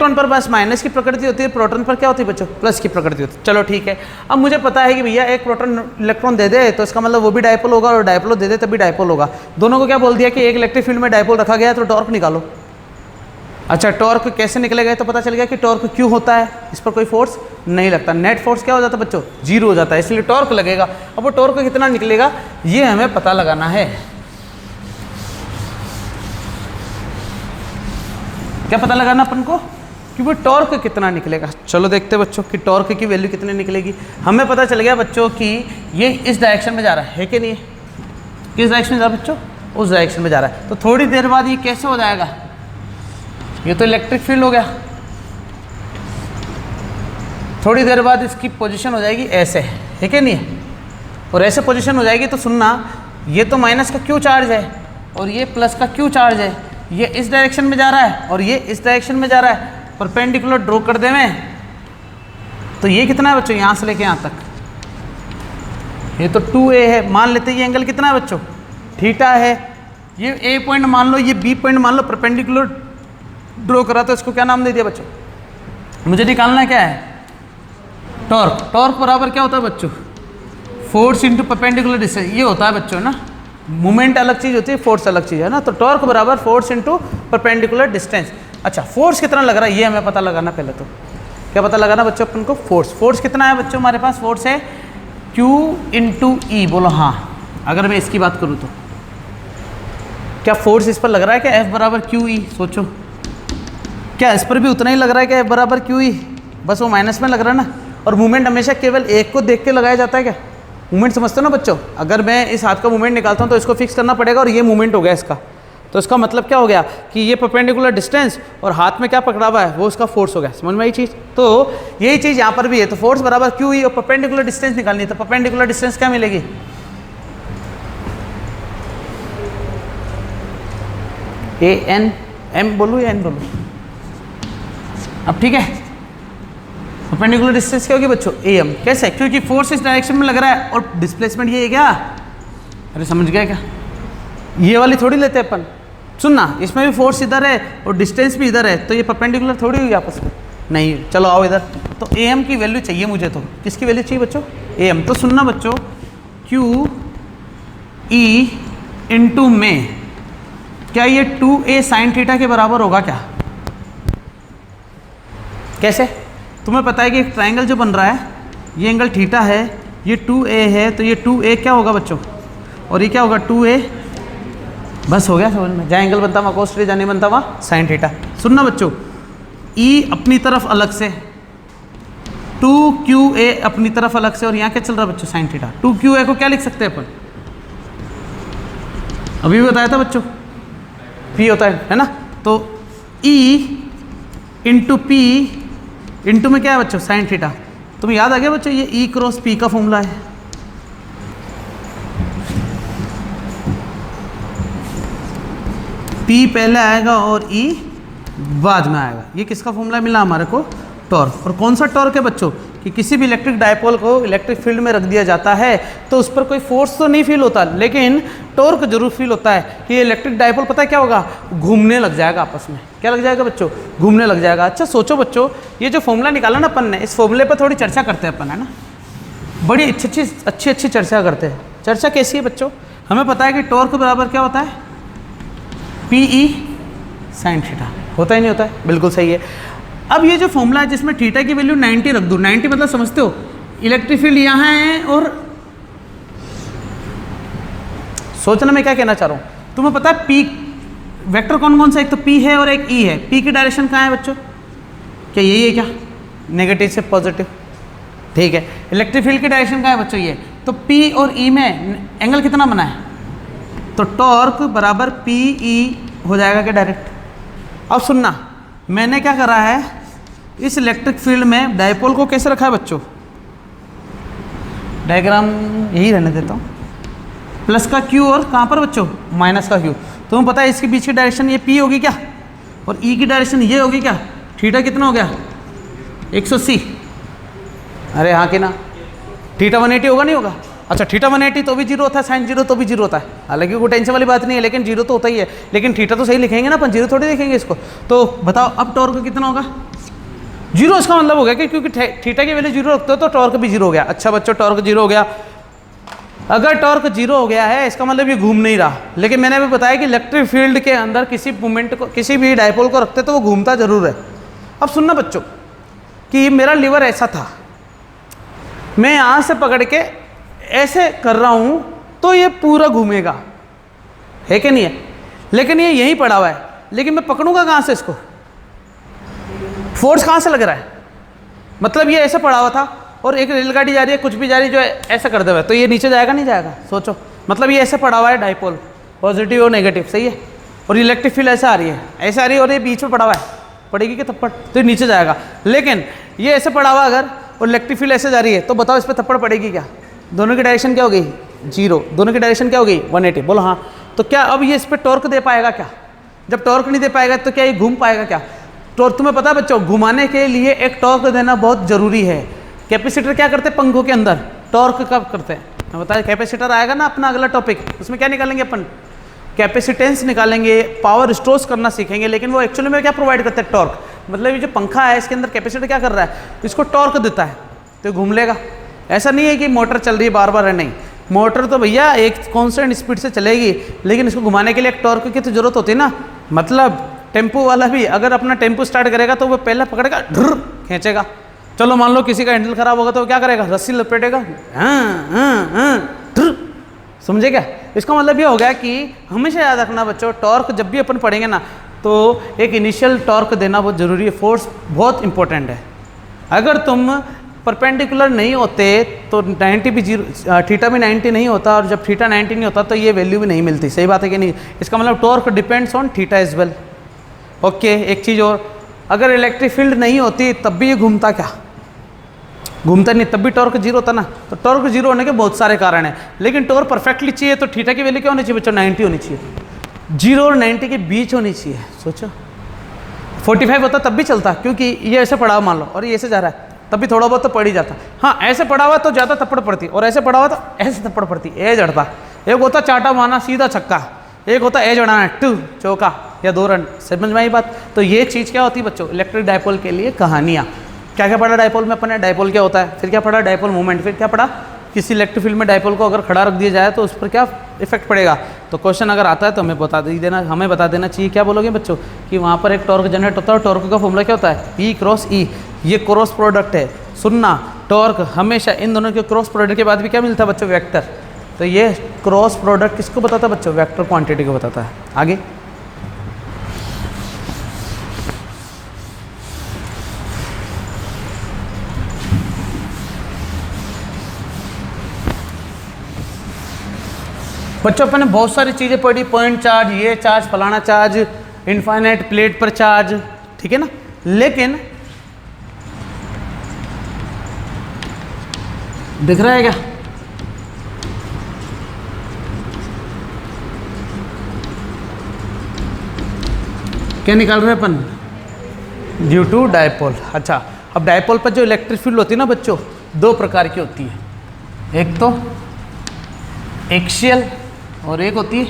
इलेक्ट्रॉन पर बस माइनस की प्रकृति होती है, प्रोटॉन पर क्या होती है बच्चों, प्लस की प्रकृति होती है। चलो ठीक है, अब मुझे पता है कि भैया एक प्रोटॉन इलेक्ट्रॉन दे दे तो इसका मतलब वो भी डायपोल होगा, और डायपोल दे दे तभी डायपोल होगा। दोनों को क्या बोल दिया कि एक इलेक्ट्रिक फील्ड में डायपोल रखा गया है, तो टॉर्क निकालो। अच्छा, टॉर्क कैसे निकलेगा, तो पता चल गया कि टॉर्क क्यों होता है, इस पर कोई फोर्स नहीं लगता, नेट फोर्स क्या हो जाता है बच्चों, जीरो हो जाता है, इसलिए टॉर्क लगेगा। अब वो टॉर्क कितना निकलेगा ये हमें पता लगाना है। क्या पता लगाना अपन को कि वो टॉर्क कितना निकलेगा। चलो देखते हैं बच्चों कि टॉर्क की वैल्यू कितनी निकलेगी। हमें पता चल गया बच्चों कि ये इस डायरेक्शन में जा रहा है कि नहीं है, किस डायरेक्शन में जा रहा है बच्चों, उस डायरेक्शन में जा रहा है। तो थोड़ी देर बाद ये कैसे हो जाएगा, ये तो इलेक्ट्रिक फील्ड हो गया, थोड़ी देर बाद इसकी पोजीशन हो जाएगी ऐसे, है कि नहीं है, और ऐसे पोजीशन हो जाएगी तो सुनना, ये तो माइनस का क्यू चार्ज है और ये प्लस का क्यू चार्ज है, ये इस डायरेक्शन में जा रहा है और ये इस डायरेक्शन में जा रहा है, परपेंडिकुलर ड्रॉ कर दे मैं, तो ये कितना है बच्चों, यहाँ से लेके यहाँ तक, ये तो 2a है, मान लेते हैं ये एंगल कितना है बच्चों, थीटा है, ये a पॉइंट मान लो, ये b पॉइंट मान लो, परपेंडिकुलर ड्रॉ करा तो इसको क्या नाम दे दिया बच्चों, मुझे निकालना क्या है, टॉर्क। टॉर्क बराबर क्या होता है बच्चों, फोर्स इंटू परपेंडिकुलर डिस्टेंस, ये होता है बच्चों ना, मूवमेंट अलग चीज़ होती है, फोर्स अलग चीज़ है ना, तो टॉर्क बराबर फोर्स इंटू परपेंडिकुलर डिस्टेंस। अच्छा, फोर्स कितना लग रहा है ये हमें पता लगाना, पहले तो क्या पता लगाना बच्चों अपन को, फोर्स कितना है बच्चों, हमारे पास फोर्स है Q इंटू ई, बोलो हाँ, अगर मैं इसकी बात करूँ तो क्या फोर्स इस पर लग रहा है क्या F बराबर क्यू ई? सोचो, क्या इस पर भी उतना ही लग रहा है क्या F बराबर क्यू ई? बस वो माइनस में लग रहा है ना। और मूवमेंट हमेशा केवल एक को देख के लगाया जाता है क्या? मूवमेंट समझते हो ना बच्चों? अगर मैं इस हाथ का मूवमेंट निकालता हूँ तो इसको फिक्स करना पड़ेगा, और ये मूवमेंट हो गया इसका, तो इसका मतलब क्या हो गया कि ये परपेंडिकुलर डिस्टेंस और हाथ में क्या पकड़ा हुआ है वो उसका फोर्स हो गया। समझ में आई चीज़? तो यही चीज़ यहाँ पर भी है। तो फोर्स बराबर क्यू ई और परपेंडिकुलर डिस्टेंस निकालनी है, तो परपेंडिकुलर डिस्टेंस क्या मिलेगी? ए एन एम बोलूँ या एन बोलूँ? अब ठीक है, परपेंडिकुलर डिस्टेंस क्या होगी बच्चों? A M. कैसे? क्योंकि फोर्स इस डायरेक्शन में लग रहा है और डिस्प्लेसमेंट ये है क्या? अरे समझ गया क्या? ये वाली थोड़ी लेते हैं अपन। सुनना, इसमें भी फोर्स इधर है और डिस्टेंस भी इधर है, तो ये परपेंडिकुलर थोड़ी हुई आपस में? नहीं। चलो आओ इधर। तो ए एम की वैल्यू चाहिए मुझे। तो किसकी वैल्यू चाहिए बच्चों? A M. तो सुनना बच्चों, क्यू ई इंटू में क्या ये 2a साइन थीटा के बराबर होगा क्या? कैसे? तुम्हें पता है कि एक ट्राइंगल जो बन रहा है, ये एंगल थीटा है, ये 2a है, तो ये 2a क्या होगा बच्चों? और ये क्या होगा? 2a। बस हो गया समझ में? जहाँ एंगल बनता वहाँ कोस थीटा, जहाँ नहीं बनता वहाँ साइन थीटा। सुनना बच्चों, e अपनी तरफ अलग से, 2qa अपनी तरफ अलग से, और यहाँ क्या चल रहा है बच्चों? Sine theta. 2qa को क्या लिख सकते हैं अपन? अभी भी बताया था बच्चों, p होता है ना? तो e इंटू पी इंटू में क्या है बच्चों? Sine theta. तुम्हें याद आ गया बच्चों, ये E क्रॉस P का फॉर्मूला है। P पहले आएगा और E बाद में आएगा। ये किसका फॉर्मूला मिला हमारे को? टॉर्क। और कौन सा टॉर्क है बच्चों? कि किसी भी इलेक्ट्रिक डायपोल को इलेक्ट्रिक फील्ड में रख दिया जाता है तो उस पर कोई फोर्स तो नहीं फील होता, लेकिन टॉर्क जरूर फील होता है कि ये इलेक्ट्रिक डायपोल पता है क्या होगा? घूमने लग जाएगा आपस में। क्या लग जाएगा बच्चों? घूमने लग जाएगा। अच्छा सोचो बच्चों, ये जो फॉर्मूला निकाला ना अपन ने, इस फॉर्मूले पर थोड़ी चर्चा करते हैं अपन, है ना? बड़ी अच्छी चर्चा करते हैं। चर्चा कैसी है बच्चों? हमें पता है कि टॉर्क बराबर क्या होता है? P E sine theta. होता ही नहीं होता है? बिल्कुल सही है। अब ये जो फॉर्मूला है जिसमें थीटा की वैल्यू 90 रख दूँ, 90 मतलब समझते हो? इलेक्ट्रिक फील्ड यहाँ है, और सोचना मैं क्या कहना चाह रहा हूँ। तुम्हें पता है पी वेक्टर कौन कौन सा? एक तो पी है और एक ई है। पी की डायरेक्शन कहाँ है बच्चों? क्या यही है क्या? नेगेटिव से पॉजिटिव। ठीक है। इलेक्ट्रिक फील्ड की डायरेक्शन कहाँ है बच्चों? ये। तो पी और ई में एंगल कितना बना है? तो टॉर्क बराबर पी ई हो जाएगा क्या डायरेक्ट? अब सुनना, मैंने क्या करा है, इस इलेक्ट्रिक फील्ड में डायपोल को कैसे रखा है बच्चों? डायग्राम यही रहने देता हूँ। प्लस का क्यू और कहाँ पर बच्चों? माइनस का क्यू। तुम्हें पता है इसके बीच की डायरेक्शन ये पी होगी क्या? और ई की डायरेक्शन ये होगी क्या? थीटा कितना हो गया? 180। अरे हाँ कि ना? थीटा 180 होगा नहीं होगा? अच्छा थीटा 180 तो भी जीरो होता है, साइन जीरो तो भी जीरो होता है। हालांकि कोई टेंशन वाली बात नहीं है, लेकिन जीरो तो होता ही है। लेकिन थीटा तो सही लिखेंगे ना अपन, जीरो थोड़ी लिखेंगे इसको। तो बताओ अब टॉर्क कितना होगा? जीरो। इसका मतलब हो गया कि क्योंकि थीटा की वैल्यू जीरो रखते हो तो टॉर्क भी जीरो हो गया। अच्छा बच्चों, टॉर्क जीरो हो गया। अगर टॉर्क जीरो हो गया है इसका मतलब ये घूम नहीं रहा। लेकिन मैंने भी बताया कि इलेक्ट्रिक फील्ड के अंदर किसी मूवमेंट को, किसी भी डायपोल को रखते तो वो घूमता जरूर है। अब सुनना बच्चों कि मेरा लीवर ऐसा था, मैं यहाँ से पकड़ के ऐसे कर रहा हूँ तो ये पूरा घूमेगा, है कि नहीं है? लेकिन ये यहीं पड़ा हुआ है, लेकिन मैं पकड़ूंगा कहाँ से इसको? फोर्स कहाँ से लग रहा है? मतलब ये ऐसे पड़ा हुआ था और एक रेलगाड़ी जा रही है, कुछ भी जा रही है, जो ऐसा कर दे हुआ है, तो ये नीचे जाएगा नहीं जाएगा? सोचो। मतलब ये ऐसे पड़ा हुआ है डायपोल, पॉजिटिव और नेगेटिव, सही है? और इलेक्ट्रिक फील्ड ऐसे आ रही है, ऐसे आ रही है, और ये बीच में पड़ा हुआ है, पड़ेगी कि थप्पड़? तो ये नीचे जाएगा। लेकिन ये ऐसे पड़ा हुआ अगर, और इलेक्ट्रिक फील्ड ऐसे जा रही है, तो बताओ इस पर थप्पड़ पड़ेगी क्या? दोनों की डायरेक्शन क्या हो गई? जीरो। दोनों की डायरेक्शन क्या हो गई? 180। बोलो हाँ। तो क्या अब ये इस पर टॉर्क दे पाएगा क्या? जब टॉर्क नहीं दे पाएगा तो क्या ये घूम पाएगा क्या? तो तुम्हें पता है बच्चों, घुमाने के लिए एक टॉर्क देना बहुत जरूरी है। कैपेसिटर क्या करते हैं पंखों के अंदर? टॉर्क कब करते हैं? मैं बताया कैपेसिटर आएगा ना अपना अगला टॉपिक, उसमें क्या निकालेंगे अपन? कैपेसिटेंस निकालेंगे, पावर स्टोर करना सीखेंगे। लेकिन वो एक्चुअली में क्या प्रोवाइड करता है? टॉर्क। मतलब ये जो पंखा है इसके अंदर कैपेसिटर क्या कर रहा है? इसको टॉर्क देता है, तो घूम लेगा। ऐसा नहीं है कि मोटर चल रही है बार बार है, नहीं। मोटर तो भैया एक कांस्टेंट स्पीड से चलेगी, लेकिन इसको घुमाने के लिए एक टॉर्क की तो जरूरत होती है ना। मतलब टेम्पो वाला भी अगर अपना टेम्पो स्टार्ट करेगा तो वो पहले पकड़ेगा, ढुर खींचेगा। चलो मान लो किसी का हैंडल खराब होगा तो क्या करेगा? रस्सी लपेटेगा, हाँ, ढुर समझे क्या? इसका मतलब ये हो गया कि हमेशा याद रखना बच्चों, टॉर्क जब भी अपन पढ़ेंगे ना तो एक इनिशियल टॉर्क देना बहुत ज़रूरी है, फोर्स बहुत इंपॉर्टेंट है। अगर तुम परपेंडिकुलर नहीं होते तो 90 भी 0, थीटा भी 90 नहीं होता, और जब थीटा 90 नहीं होता तो ये वैल्यू भी नहीं मिलती। सही बात है कि नहीं? इसका मतलब torque depends on theta as well. Okay, एक चीज़ और, अगर इलेक्ट्रिक फील्ड नहीं होती तब भी ये घूमता क्या? घूमता नहीं, तब भी टॉर्क जीरो होता ना। तो टॉर्क जीरो होने के बहुत सारे कारण हैं, लेकिन टॉर्क परफेक्टली चाहिए तो थीटा की वैल्यू क्या होनी चाहिए बच्चों? 90 होनी चाहिए। 0 और 90 के बीच होनी चाहिए। सोचो 45 होता तब भी चलता, क्योंकि ये ऐसे पड़ा हुआ मान लो और ये ऐसे जा रहा है, तब भी थोड़ा बहुत तो पड़ ही जाता। हाँ, ऐसे पड़ा हुआ तो ज़्यादा थप्पड़ पड़ती, और ऐसे पड़ा हुआ तो ऐसे थप्पड़ पड़ती, ए जड़ता। एक होता चाटा मारना सीधा छक्का, एक होता ए जड़ाना टू चौका या 2 रन। समझ में आई बात? तो ये चीज़ क्या होती है बच्चों? इलेक्ट्रिक डायपोल के लिए कहानियाँ। क्या क्या पढ़ा डायपोल में अपने? डायपोल क्या होता है, फिर क्या पढ़ा? डायपोल मूवमेंट, फिर क्या पढ़ा? किसी इलेक्ट्रिक फील्ड में डायपोल को अगर खड़ा रख दिया जाए तो उस पर क्या इफेक्ट पड़ेगा। तो क्वेश्चन अगर आता है तो हमें बता देना चाहिए। क्या बोलोगे बच्चों? कि वहाँ पर एक टॉर्क जनरेट होता है, और टॉर्क का फॉर्मूला क्या होता है? P cross E। ये क्रॉस प्रोडक्ट है। सुनना, टॉर्क हमेशा इन दोनों के क्रॉस प्रोडक्ट के बाद भी क्या मिलता है बच्चों? वेक्टर। तो ये क्रॉस प्रोडक्ट किसको बताता है बच्चों? वेक्टर क्वांटिटी को बताता है। आगे बच्चों अपन ने बहुत सारी चीज़ें पढ़ी, पॉइंट चार्ज, ये चार्ज, फलाना चार्ज, इनफाइनाइट प्लेट पर चार्ज, ठीक है ना। लेकिन दिख रहा है क्या? क्या निकाल रहे हैं अपन? Due to dipole. अच्छा, अब डायपोल पर जो इलेक्ट्रिक फील्ड होती है ना बच्चों, 2 प्रकार की होती है। एक तो एक्सियल और एक होती है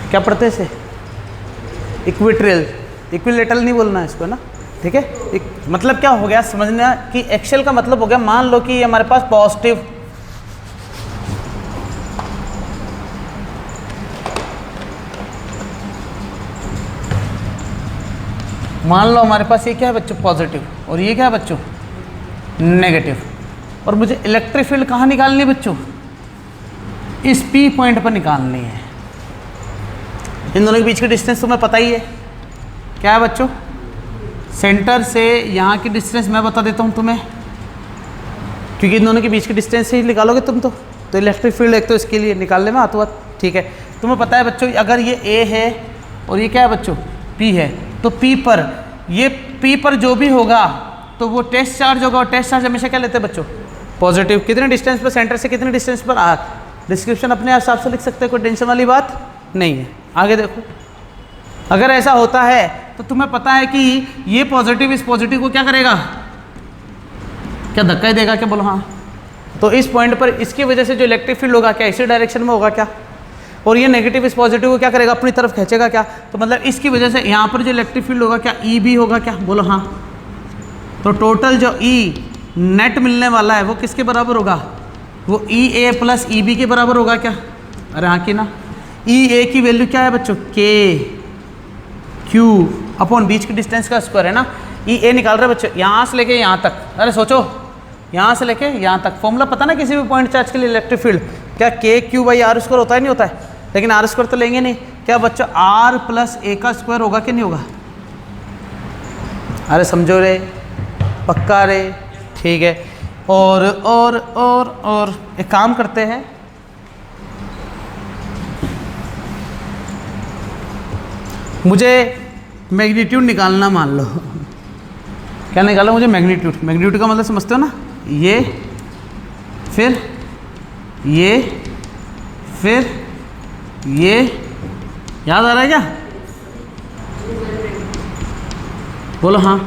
क्या पढ़ते हैं इसे? इक्वेटोरियल। इक्विलेटरल नहीं बोलना है इसको ना, ठीक है। मतलब क्या हो गया समझना कि एक्सियल का मतलब हो गया, मान लो कि ये हमारे पास पॉजिटिव, मान लो हमारे पास ये क्या है बच्चों? पॉजिटिव, और ये क्या है बच्चों? नेगेटिव। और मुझे इलेक्ट्रिक फील्ड कहाँ निकालनी है बच्चों? इस P पॉइंट पर निकालनी है। इन दोनों के बीच की डिस्टेंस तुम्हें पता ही है क्या है बच्चों? सेंटर से यहाँ की डिस्टेंस मैं बता देता हूँ तुम्हें, क्योंकि इन दोनों के बीच की डिस्टेंस से ही निकालोगे तुम तो इलेक्ट्रिक फील्ड एक तो इसके लिए निकालने में हाथों हाथ, ठीक है। तुम्हें पता है बच्चों, अगर ये A है और ये क्या है बच्चों? P है, तो P पर जो भी होगा तो वो टेस्ट चार्ज होगा, और टेस्ट चार्ज हमेशा क्या लेते हैं बच्चों? पॉजिटिव। कितने डिस्टेंस पर? सेंटर से कितने डिस्टेंस पर? डिस्क्रिप्शन अपने हिसाब से लिख सकते हैं, कोई टेंशन वाली बात नहीं है। आगे देखो, अगर ऐसा होता है तो तुम्हें पता है कि ये पॉजिटिव इस पॉजिटिव को क्या करेगा? क्या धक्का ही देगा क्या? बोलो हाँ। तो इस पॉइंट पर इसकी वजह से जो इलेक्ट्रिक फील्ड होगा क्या इसी डायरेक्शन में होगा क्या? और ये नेगेटिव इस पॉजिटिव को क्या करेगा? अपनी तरफ खींचेगा क्या? तो मतलब इसकी वजह से यहाँ पर जो इलेक्ट्रिक फील्ड होगा क्या ई भी होगा क्या? बोलो हाँ। तो टोटल जो ई नेट मिलने वाला है वो किसके बराबर होगा? वो ई ए प्लस ई बी के बराबर होगा क्या? अरे हाँ कि ना। ई ए की वैल्यू क्या है बच्चों? के क्यू अपॉन बीच की डिस्टेंस का स्क्वायर है ना। ई ए निकाल रहे बच्चों यहाँ से लेके यहाँ तक। अरे सोचो, यहाँ से लेके यहाँ तक। फॉर्मूला पता ना किसी भी पॉइंट चार्ज के लिए इलेक्ट्रिक फील्ड क्या के क्यू बाई आर स्क्वायर होता है? नहीं होता है, लेकिन आर स्क्वायर तो लेंगे नहीं। क्या बच्चों आर प्लस ए का स्क्वायर होगा कि नहीं होगा? अरे समझो रे, पक्का रे, ठीक है। और एक काम करते हैं, मुझे मैग्नीट्यूड निकालना, मान लो क्या निकालना मुझे? मैग्नीट्यूड। मैग्नीट्यूड का मतलब समझते हो ना? ये फिर ये फिर ये, याद आ रहा है क्या? बोलो हाँ।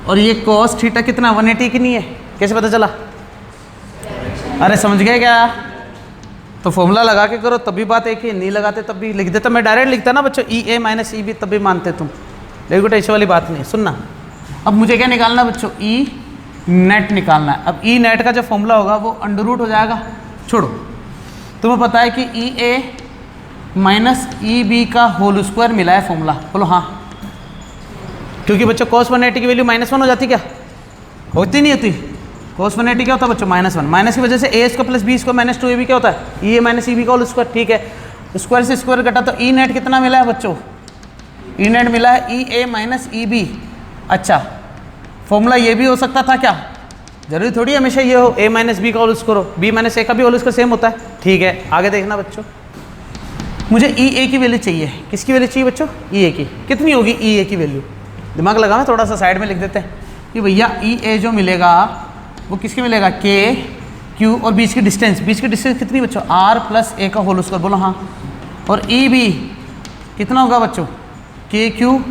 और ये कॉस थीटा कितना? 180 की नहीं है? कैसे पता चला? अरे समझ गए क्या? तो फॉर्मूला लगा के करो तब भी बात एक ही, नहीं लगाते तब भी लिख देता। मैं डायरेक्ट लिखता ना बच्चों, ई ए माइनस ई बी, तब भी मानते तुम। लेकिन ऐसी वाली बात नहीं। सुनना, अब मुझे क्या निकालना बच्चों? ई नेट निकालना है। अब ई नेट का जो फॉर्मूला होगा वो अंडर रूट हो जाएगा। छोड़ो, तुम्हें पता है कि ई ए माइनस ई बी का होल स्क्वायर मिला है फॉर्मूला। बोलो हाँ। क्योंकि बच्चों cos 180 की वैल्यू -1 हो जाती क्या? होती नहीं होती। cos 180 क्या होता है बच्चों, -1। माइनस की वजह से a square plus b square minus 2ab क्या होता है, ई ए माइनस ई बी का होल स्क्वायर। ठीक है, स्क्वायर से स्क्वायर कटा तो ई नेट कितना मिला है बच्चों, ई नेट मिला है ई ए माइनस ई बी। अच्छा, फॉर्मूला ये भी हो सकता था क्या, जरूरी थोड़ी हमेशा ये हो a माइनस बी का होल स्क्वायर हो, b माइनस ए का भी होल स्क्वायर सेम होता है। ठीक है, आगे देखना बच्चों, मुझे ई ए की वैल्यू चाहिए। किसकी वैल्यू चाहिए बच्चों, ई ए की। कितनी होगी ई ए की वैल्यू, दिमाग लगाना, थोड़ा सा साइड में लिख देते हैं कि भैया ई ए जो मिलेगा वो किसके मिलेगा, के क्यू और बीच की डिस्टेंस, बीच की डिस्टेंस कितनी बच्चों, आर प्लस ए का होल स्क्वायर, बोलो हाँ। और ई बी कितना होगा बच्चों, के क्यू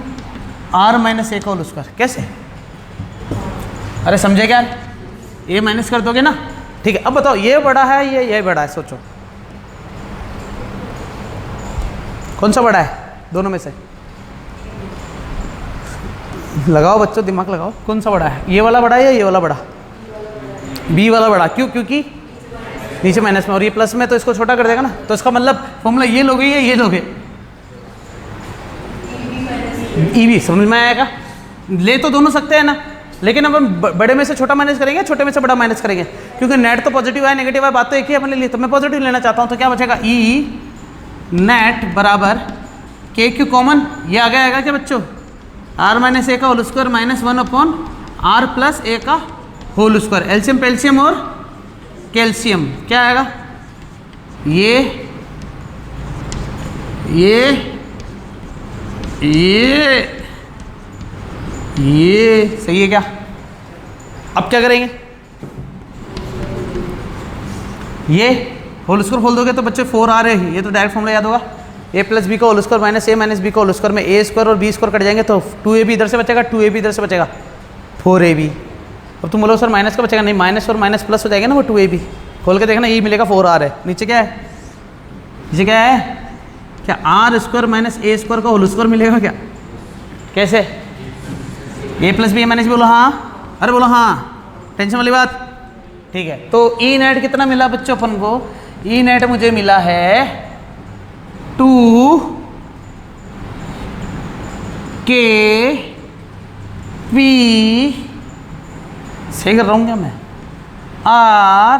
आर माइनस ए का होल स्क्वायर। कैसे, अरे समझे क्या, ए माइनस कर दोगे ना। ठीक है, अब बताओ ये बड़ा है ये बड़ा है, सोचो कौन सा बड़ा है दोनों में से, लगाओ बच्चों दिमाग लगाओ, कौन सा बड़ा है, ये वाला बड़ा है या ये वाला बड़ा, बी वाला बड़ा। क्यों, क्योंकि नीचे माइनस में और ये प्लस में, तो इसको छोटा कर देगा ना। तो इसका मतलब फॉर्मूला ये लोगे या ये लोगे, ई बी, समझ में आएगा। ले तो दोनों सकते हैं ना, लेकिन अब हम बड़े में से छोटा माइनस करेंगे, छोटे में से बड़ा माइनस करेंगे, क्योंकि नेट तो पॉजिटिव है नेगेटिव है, बात तो एक ही अपने लिए। तो मैं पॉजिटिव लेना चाहता हूँ, तो क्या बचेगा, ई नेट बराबर के क्यू कॉमन, ये आगे आएगा क्या बच्चों, आर माइनस ए का whole square -1 upon r plus a का होल स्क्वायर। एलसीएम पेल्सियम और कैल्शियम क्या आएगा, ये सही है क्या। अब क्या करेंगे, ये होल स्क्वायर खोल दोगे तो बच्चे 4 आ रहे हैं, ये तो डायरेक्ट फॉर्मूला याद होगा, a प्लस बी का होल स्क्वायर माइनस ए माइनस बी का होल स्क्वायर में ए स्क्वायर और बी स्क्वायर कट जाएंगे तो 2ab इधर से बचेगा, 2ab इधर से बचेगा, 4ab। अब तुम बोलो सर माइनस का बचेगा, नहीं माइनस और माइनस प्लस हो जाएगा ना वो 2ab। खोल के देखना, ये मिलेगा 4 आ रहा है, नीचे क्या है, नीचे क्या है, क्या R square minus A square का होल स्क्वायर मिलेगा क्या, कैसे, A plus B minus B, बोलो हाँ, अरे बोलो हाँ, टेंशन वाली बात। ठीक है, तो ई नेट कितना मिला बच्चों अपन को, ई नेट मुझे मिला है 2 के पी, सही कर रहा हूँ क्या मैं, आर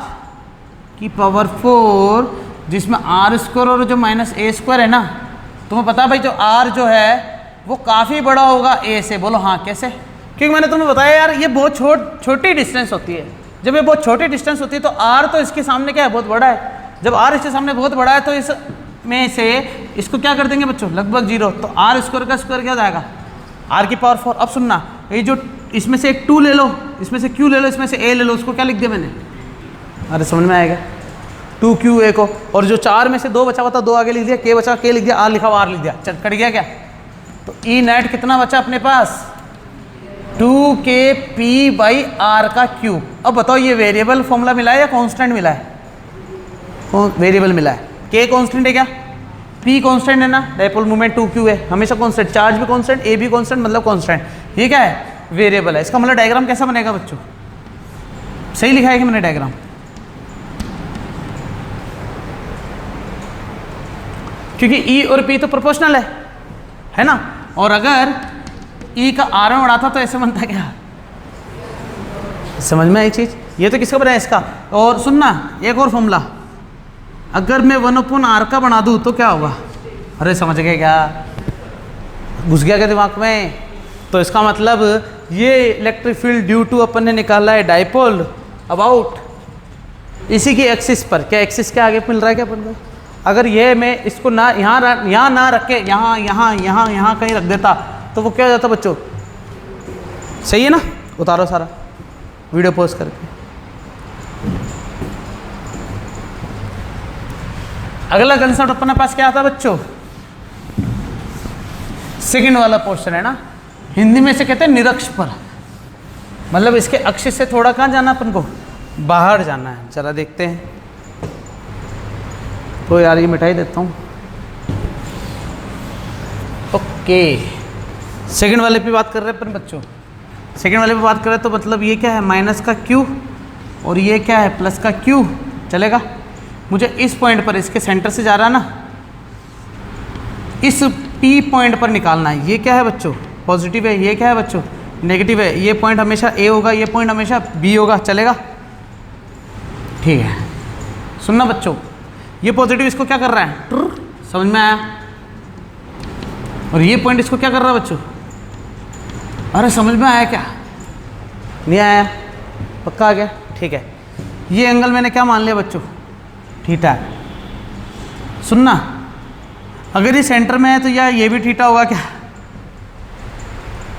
की पावर 4, जिसमें आर स्क्वायर और जो माइनस ए स्क्वायर है ना, तुम्हें पता है भाई जो आर जो है वो काफ़ी बड़ा होगा ए से, बोलो हाँ कैसे, क्योंकि मैंने तुम्हें बताया यार ये बहुत छोटी डिस्टेंस होती है। जब ये बहुत छोटी डिस्टेंस होती है तो आर तो इसके सामने क्या है, बहुत बड़ा है। जब आर इसके सामने बहुत बड़ा है तो इस में से इसको क्या कर देंगे बच्चों, लगभग 0, तो आर स्क्वायर का स्क्वायर क्या हो जाएगा, आर की पावर 4। अब सुनना, ये जो इसमें से एक 2 ले लो, इसमें से क्यू ले लो, इसमें से ए ले लो, उसको क्या लिख दिया मैंने, अरे समझ में आएगा, 2qa को, और जो 4 में से 2 बचा हुआ था 2 आगे लिख दिया, के बचा के लिख दिया, आर लिखा हुआ आर लिख दिया, चल कट गया क्या। तो ई नेट कितना बचा अपने पास, 2kp/r का क्यूब। अब बताओ ये वेरिएबल फॉर्मूला मिला है या कांस्टेंट मिला है, वेरिएबल मिला है। k कांस्टेंट है क्या, p कांस्टेंट है ना, डायपोल मोमेंट 2q है, हमेशा कांस्टेंट, चार्ज भी कांस्टेंट, a भी कांस्टेंट, मतलब कांस्टेंट। ये क्या है, वेरिएबल है। इसका मतलब डायग्राम कैसा बनेगा बच्चों, सही लिखा है कि मैंने डायग्राम, क्योंकि e और p तो प्रोपोर्शनल है ना। और अगर e का r में बढ़ाता तो ऐसे बनता क्या, समझ में आई चीज, ये तो किसका बना है, इसका। और सुनना एक और फॉर्मूला, अगर मैं 1/r का बना दूं तो क्या होगा, अरे समझ गए क्या, घुस गया क्या दिमाग में। तो इसका मतलब ये इलेक्ट्रिक फील्ड ड्यू टू अपन ने निकाला है डायपोल अबाउट इसी की एक्सिस पर, क्या एक्सिस के आगे मिल रहा है क्या अपन को। अगर ये मैं इसको ना यहाँ ना रख के यहाँ कहीं रख देता तो वो क्या हो जाता बच्चों, सही है ना। उतारो सारा वीडियो पोस्ट करके। अगला कंसेप्ट अपने पास क्या आता बच्चों, सेकंड वाला पोर्शन है ना, हिंदी में से कहते हैं निरक्ष पर, मतलब इसके अक्ष से थोड़ा कहाँ जाना अपन को, बाहर जाना है। चला देखते हैं। तो यार ये मिटाई देता हूँ। ओके, सेकंड वाले पे बात कर रहे हैं अपन बच्चों, सेकंड वाले पे बात कर रहे हैं तो मतलब ये क्या है, माइनस का क्यू और ये क्या है, प्लस का क्यू। चलेगा, मुझे इस पॉइंट पर, इसके सेंटर से जा रहा है ना, इस P पॉइंट पर निकालना है। ये क्या है बच्चों, पॉजिटिव है, ये क्या है बच्चों, नेगेटिव है, ये पॉइंट हमेशा ए होगा, ये पॉइंट हमेशा बी होगा, चलेगा? ठीक है, सुनना बच्चों, ये पॉजिटिव इसको क्या कर रहा है, समझ में आया? और ये पॉइंट इसको क्या कर रहा है बच्चों? अरे समझ में आया क्या? नहीं आया? पक्का आ गया? ठीक है, ये एंगल मैंने क्या मान लिया बच्चों? थीटा है। सुनना, अगर ये सेंटर में है तो या ये भी थीटा होगा क्या?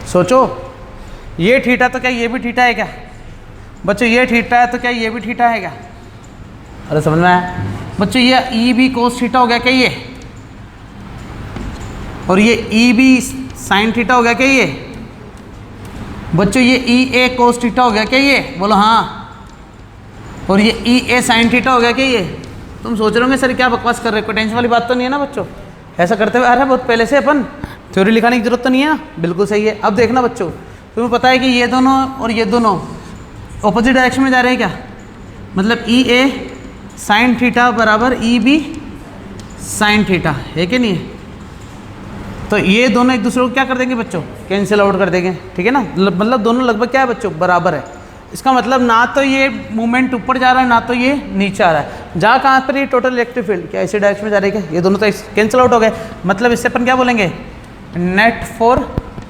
सोचो, ये थीटा तो क्या ये भी थीटा है क्या बच्चों? ये थीटा है तो क्या ये भी थीटा है क्या? अरे समझ में आया बच्चों? ये ई बी कोस थीटा हो गया क्या ये? और ये ई बी साइन थीटा हो गया क्या ये? बच्चों ये ई ए कोस थीटा हो गया क्या ये? बोलो हाँ। और ये ई ए साइन थीटा हो गया क्या ये? तुम सोच रहे होंगे सर क्या बकवास कर रहे हो, कोई टेंशन वाली बात तो नहीं है ना बच्चों? ऐसा करते हुए आ रहा है बहुत पहले से, अपन थ्योरी लिखाने की जरूरत तो नहीं है ना? बिल्कुल सही है। अब देखना बच्चों, तुम्हें पता है कि ये दोनों और ये दोनों ऑपोजिट डायरेक्शन में जा रहे हैं क्या? मतलब ई ए साइन थीटा बराबर ई बी साइन थीटा है कि नहीं है? तो ये दोनों एक दूसरे को क्या कर देंगे बच्चों? कैंसिल आउट कर देंगे, ठीक है ना? मतलब दोनों लगभग क्या है बच्चों? बराबर है। इसका मतलब ना तो ये मूवमेंट ऊपर जा रहा है ना तो ये नीचे आ रहा है। जा कहाँ पर ये टोटल इलेक्ट्रिक फील्ड, क्या इसी डायरेक्शन में जा रही है क्या? ये दोनों तो कैंसिल आउट हो गए। मतलब इससे अपन क्या बोलेंगे? नेट फॉर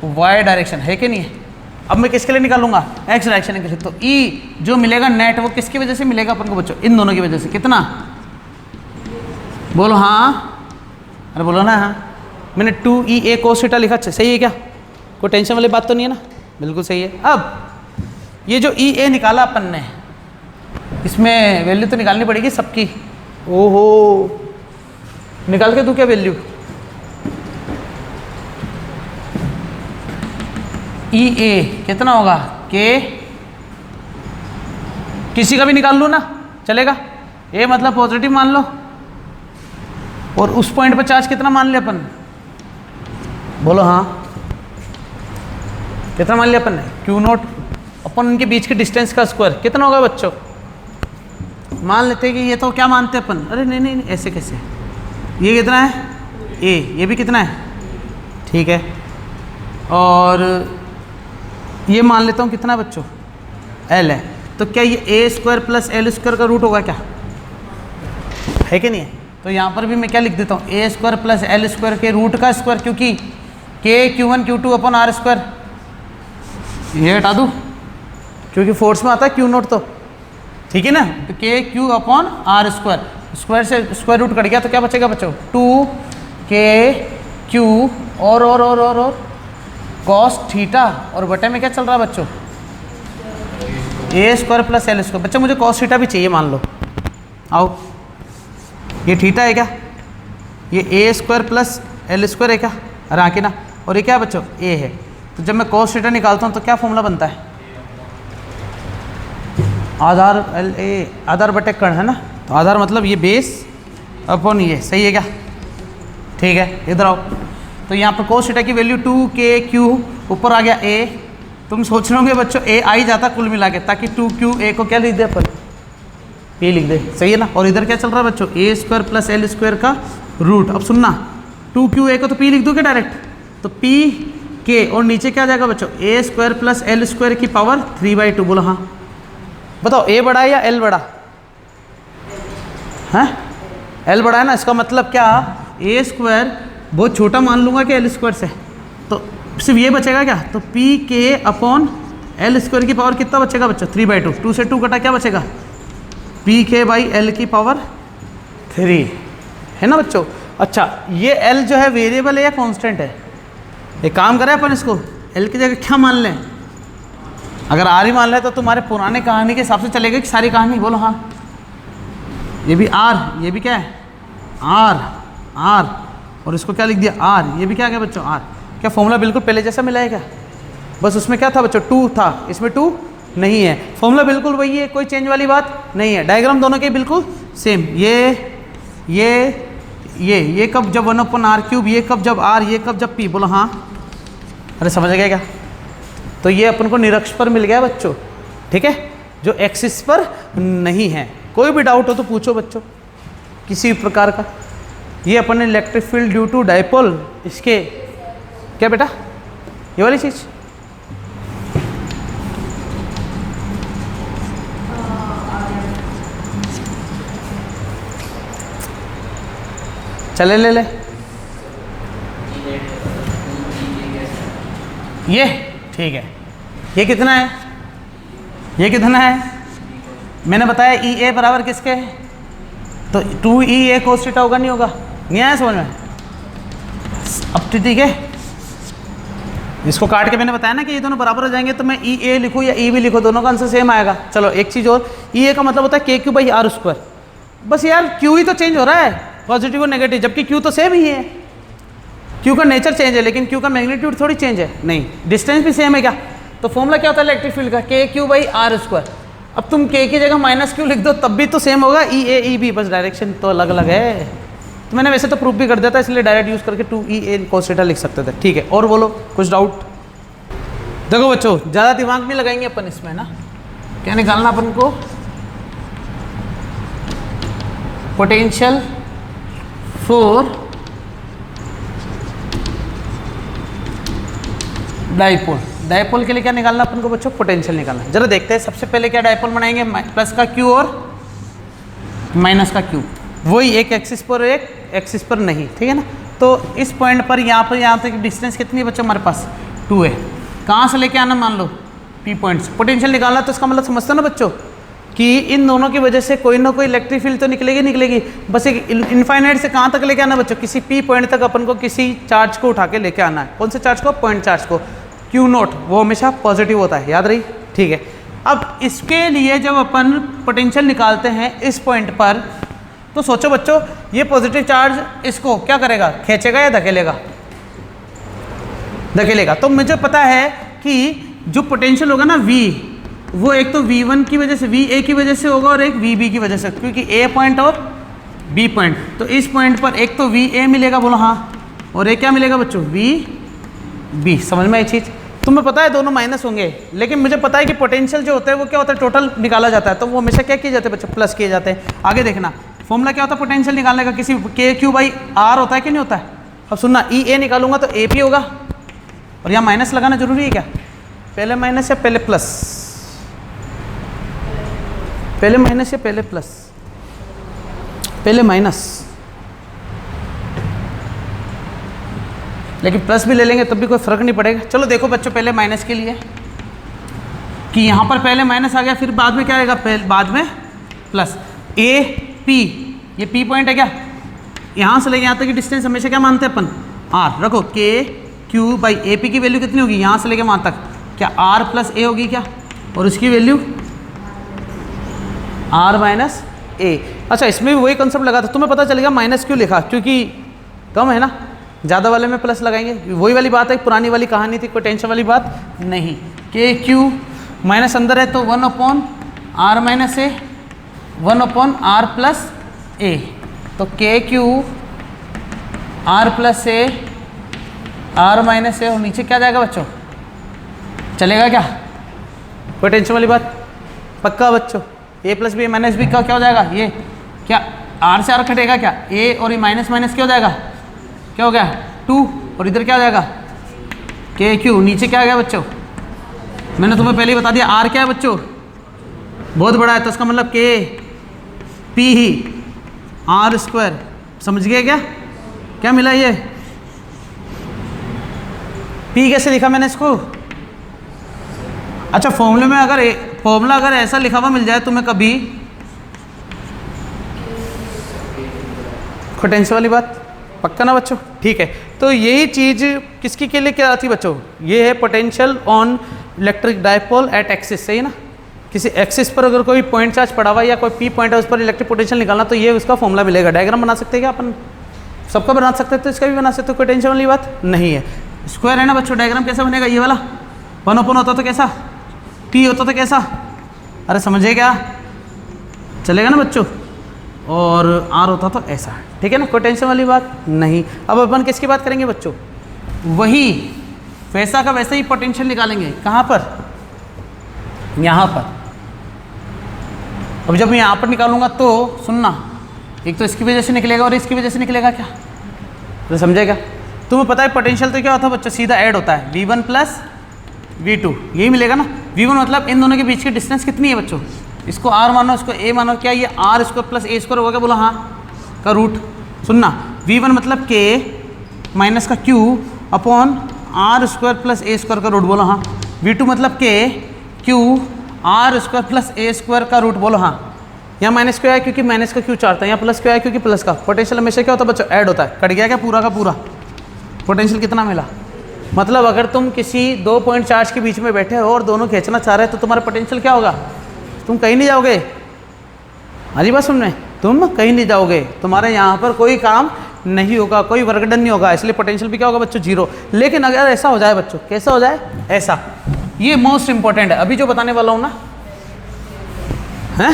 वाई डायरेक्शन, है कि नहीं है? अब मैं किसके लिए निकालूंगा? एक्स डायरेक्शन के लिए। तो ई जो मिलेगा नेट वो किसकी वजह से मिलेगा अपन को बच्चों? इन दोनों की वजह से। कितना? बोलो हाँ, अरे बोलो ना हाँ। मैंने 2E A cos थीटा लिखा, सही है क्या? कोई टेंशन वाली बात तो नहीं है ना? बिल्कुल सही है। अब ये जो E A निकाला अपन ने, इसमें वैल्यू तो निकालनी पड़ेगी सबकी। ओहो, निकाल के दूं क्या वैल्यू? E A कितना होगा? K, किसी का भी निकाल लूँ ना, चलेगा? A मतलब पॉजिटिव मान लो, और उस पॉइंट पर चार्ज कितना मान लिया अपन? बोलो हाँ, कितना मान लिया अपन ने? Q नोट अपन उनके बीच के डिस्टेंस का स्क्वायर कितना होगा बच्चों? मान लेते हैं कि ये तो क्या मानते हैं अपन? अरे नहीं नहीं, नहीं ऐसे कैसे? ये कितना है? A, ये भी कितना है? ठीक है, और ये मान लेता हूँ कितना बच्चों? L है। तो क्या ये A square plus L square का रूट होगा क्या? है कि नहीं है? तो यहाँ पर भी मैं क्या लिख देता हूँ? A square plus L square के रूट का स्क्वायर, क्योंकि K Q1 Q2 अपन R स्क्वायर, ये हटा दूँ क्योंकि फोर्स में आता है Q नोट, तो ठीक है ना? तो K Q upon R square, square से स्क्वायर रूट कट गया तो क्या बचेगा बच्चों? 2KQ और कॉस थीटा, और बटे में क्या चल रहा है बच्चों? A square plus L square. बच्चों मुझे कॉस थीटा भी चाहिए, मान लो। आओ, ये थीटा है क्या? ये A square plus L square है क्या? अरे हाँ कि ना? और ये क्या है बच्चों? A है। तो जब मैं कॉस थीटा निकालता हूँ तो क्या फॉर्मूला बनता है? आधार LA, आधार बटे कण, है ना? तो आधार मतलब ये बेस अपॉन ये, सही है क्या? ठीक है, इधर आओ। तो यहाँ पर cos थीटा की वैल्यू 2KQ, ऊपर आ गया A। तुम सोच रहे होंगे बच्चों A आ ही जाता कुल मिला के, ताकि 2QA को क्या लिख दे अपन? P लिख दे, सही है ना? और इधर क्या चल रहा है बच्चों? A square plus L square का रूट। अब सुनना, 2QA को तो P लिख दो क्या डायरेक्ट? तो PK, और नीचे क्या आ जाएगा बच्चों? A square plus L square की पावर 3/2। बोलो हाँ। बताओ A बड़ा है या L बड़ा? हैं? L बड़ा है ना? इसका मतलब क्या? A स्क्वायर बहुत छोटा मान लूँगा कि L स्क्वायर से, तो सिर्फ ये बचेगा क्या? तो PK अपॉन L स्क्वायर की पावर कितना बचेगा बच्चों? 3/2। 2 से 2 कटा, क्या बचेगा? PK बाई L की पावर 3, है ना बच्चों? अच्छा, ये L जो है वेरिएबल है या कांस्टेंट है? एक काम करें अपन, इसको L की जगह क्या मान लें? अगर R ही मान लें तो तुम्हारे पुराने कहानी के हिसाब से चलेगा कि सारी कहानी? बोलो हाँ। ये भी R, ये भी क्या है? R, और इसको क्या लिख दिया? R। ये भी क्या आ गया बच्चों? R। क्या फॉर्मूला बिल्कुल पहले जैसा मिला है क्या? बस उसमें क्या था बच्चों? 2 था, इसमें 2 नहीं है। फॉर्मूला बिल्कुल वही है, कोई चेंज वाली बात नहीं है। डायग्राम दोनों के बिल्कुल सेम। ये कब जब 1/r³, ये कब जब R, ये कब जब P। बोलो हाँ। अरे समझ गया क्या? तो ये अपन को निरक्ष पर मिल गया बच्चों, ठीक है, जो एक्सिस पर नहीं है। कोई भी डाउट हो तो पूछो बच्चों, किसी भी प्रकार का। ये अपन ने electric field due to dipole, इसके क्या बेटा? ये वाली चीज़ चले ले ले ये ठीक है। ये कितना है, ये कितना है, मैंने बताया ई ए बराबर किसके है, तो 2E cos थीटा होगा, नहीं होगा, नहीं आया समझ में। अब ठीक है, इसको काट के मैंने बताया ना कि ये दोनों बराबर हो जाएंगे, तो मैं ई ए लिखूँ या ई भी लिखूँ, दोनों का आंसर सेम आएगा। चलो एक चीज़ और, ई ए का मतलब होता है के क्यू बाई आर स्क्वायर। बस यार क्यू ही तो चेंज हो रहा है, पॉजिटिव और नेगेटिव, जबकि क्यू तो सेम ही है। क्यू का नेचर चेंज है लेकिन क्यू का मैग्नीट्यूड थोड़ी चेंज है, नहीं, डिस्टेंस भी सेम है क्या। तो फॉर्मूला क्या होता है इलेक्ट्रिक फील्ड का, के क्यू बाई आर स्क्वायर। अब तुम के की जगह माइनस क्यू लिख दो तब भी तो सेम होगा, ई ए ई बी, बस डायरेक्शन तो अलग अलग है। तो मैंने वैसे तो प्रूफ भी कर दिया था, इसलिए डायरेक्ट यूज़ करके 2E cos थीटा लिख सकते थे। ठीक है, और बोलो कुछ डाउट। देखो बच्चों, ज़्यादा दिमाग नहीं लगाएंगे अपन इसमें ना, क्या निकालना अपन को, पोटेंशियल फॉर डाइपोल। डाइपोल के लिए क्या निकालना अपन को बच्चों, पोटेंशियल निकालना। जरा देखते हैं, सबसे पहले क्या डाइपोल बनाएंगे, प्लस का क्यू और माइनस का क्यू, वही एक एक्सिस पर एक एक्सिस पर नहीं, ठीक है ना। तो इस पॉइंट पर यहाँ तक डिस्टेंस कितनी है बच्चों हमारे पास, 2 है। कहाँ से लेके आना, मान लो पी पॉइंट से पोटेंशियल निकालना, तो इसका मतलब समझते हो ना बच्चों कि इन दोनों की वजह से कोई ना कोई इलेक्ट्रिक फील्ड तो निकलेगी। बस एक इनफाइनाइट से कहाँ तक लेके आना बच्चों, किसी पी पॉइंट तक अपन को किसी चार्ज को उठा के लेके आना है। कौन से चार्ज को, पॉइंट चार्ज को। क्यू नोट वो हमेशा पॉजिटिव होता है, याद रही, ठीक है। अब इसके लिए जब अपन पोटेंशियल निकालते हैं इस पॉइंट पर, तो सोचो बच्चों ये पॉजिटिव चार्ज इसको क्या करेगा, खींचेगा या धकेलेगा, धकेलेगा। तो मुझे पता है कि जो पोटेंशियल होगा ना V, वो एक तो V1 की वजह से, VA की वजह से होगा और एक VB की वजह से, क्योंकि A पॉइंट और B पॉइंट। तो इस पॉइंट पर एक तो VA मिलेगा, बोलो हाँ, और एक क्या मिलेगा बच्चों, VB। समझ में आई चीज़। तुम्हें पता है दोनों माइनस होंगे, लेकिन मुझे पता है कि पोटेंशियल जो होता है वो क्या होता है, टोटल निकाला जाता है, तो वो हमेशा क्या किए जाते हैं बच्चों, प्लस किए जाते हैं। आगे देखना फॉर्मूला क्या होता है पोटेंशियल निकालने का, किसी के क्यू बाई आर होता है कि नहीं होता है। अब सुनना, ई ए निकालूंगा तो ए पी होगा, और यहाँ माइनस लगाना जरूरी है क्या, पहले माइनस या पहले प्लस, पहले माइनस या पहले प्लस, पहले माइनस, लेकिन प्लस भी ले लेंगे तब भी कोई फर्क नहीं पड़ेगा। चलो देखो बच्चों, पहले माइनस के लिए कि यहाँ पर पहले माइनस आ गया, फिर बाद में क्या आएगा, बाद में प्लस। ए पी, ये पी पॉइंट है क्या, यहाँ से लेके यहाँ तक की डिस्टेंस हमेशा क्या मानते हैं अपन, आर। रखो के क्यू बाई ए पी की वैल्यू कितनी होगी, यहाँ से लेके वहाँ तक, क्या आर प्लस ए होगी क्या, और उसकी वैल्यू आर माइनस ए। अच्छा, इसमें भी वही कंसेप्ट लगा था, तुम्हें पता चलेगा माइनस क्यों लिखा, क्योंकि कम है ना, ज़्यादा वाले में प्लस लगाएंगे, वही वाली बात है, पुरानी वाली कहानी थी, कोई टेंशन वाली बात नहीं। के क्यू माइनस अंदर है तो 1/r minus A, 1/r plus a, तो के q r plus a, r minus a, और नीचे क्या जाएगा बच्चों, चलेगा क्या, कोई टेंशन वाली बात, पक्का बच्चों। ए प्लस बी माइनस बी का क्या हो जाएगा, ये क्या आर से आर कटेगा क्या, ए और ये माइनस माइनस क्या हो जाएगा, क्या हो गया 2, और इधर क्या हो जाएगा के क्यू, नीचे क्या आ गया बच्चों, मैंने तुम्हें पहले ही बता दिया आर क्या है बच्चों, बहुत बड़ा है, तो इसका मतलब के पी ही आर स्क्वायर। समझ गए क्या, क्या मिला ये, पी कैसे लिखा मैंने इसको। अच्छा, फॉर्मूले में अगर फॉर्मूला अगर ऐसा लिखा हुआ मिल जाए तुम्हें कभी, पोटेंशियल वाली बात, पक्का ना बच्चों, ठीक है। तो यही चीज़ किसकी के लिए क्या थी बच्चों, ये है potential on electric dipole at axis, सही ना। किसी एक्सिस पर अगर कोई पॉइंट चार्ज पड़ा हुआ या कोई पी पॉइंट है उस पर इलेक्ट्रिक पोटेंशियल निकालना, तो ये उसका फॉर्मूला मिलेगा। डायग्राम बना सकते हैं क्या अपन, सबका बना सकते हैं, तो इसका भी बना सकते हो, कोई टेंशन वाली बात नहीं है। स्क्वायर है ना बच्चों, डायग्राम कैसा बनेगा, ये वाला 1/, होता तो कैसा, टी होता तो कैसा, अरे समझे क्या, चलेगा ना बच्चों, और आर होता तो ऐसा, ठीक है ना, कोई टेंशन वाली बात नहीं। अब अपन किसकी बात करेंगे बच्चों, वही वैसा का वैसा ही पोटेंशियल निकालेंगे, कहाँ पर, यहाँ पर। अब जब मैं यहाँ पर निकालूंगा तो सुनना, एक तो इसकी वजह से निकलेगा और इसकी वजह से निकलेगा क्या, तो समझेगा। तुम्हें पता है पोटेंशियल तो क्या होता है बच्चों, सीधा ऐड होता है, V1 प्लस V2, यही मिलेगा ना। V1 मतलब इन दोनों के बीच की डिस्टेंस कितनी है बच्चों, इसको R मानो, इसको A मानो, क्या ये R square plus A square होगा क्या, बोला हाँ का रूट। सुनना, V1 मतलब K माइनस का Q upon R square plus A square का रूट बोलो हाँ। V2 मतलब K Q R square plus A square का रूट बोलो हाँ। यहाँ माइनस क्यों आया, क्योंकि माइनस का क्यू चार्ट था। यहाँ प्लस क्यों आया, क्योंकि प्लस का। पोटेंशियल हमेशा क्या होता है बच्चों, ऐड होता है। कट गया क्या पूरा का पूरा, पोटेंशियल कितना मिला। मतलब अगर तुम किसी 2 पॉइंट चार्ज के बीच में बैठे हो और दोनों खींचना चाह रहे हो तो तुम्हारा पोटेंशियल क्या होगा, तुम कहीं नहीं जाओगे। अरे बात सुन में, तुम कहीं नहीं जाओगे, तुम्हारे यहाँ पर कोई काम नहीं होगा, कोई वर्कडन नहीं होगा, इसलिए पोटेंशियल भी क्या होगा बच्चों, जीरो। लेकिन अगर ऐसा हो जाए बच्चों, कैसा हो जाए, ऐसा, ये मोस्ट इंपॉर्टेंट है अभी जो बताने वाला हूँ ना, है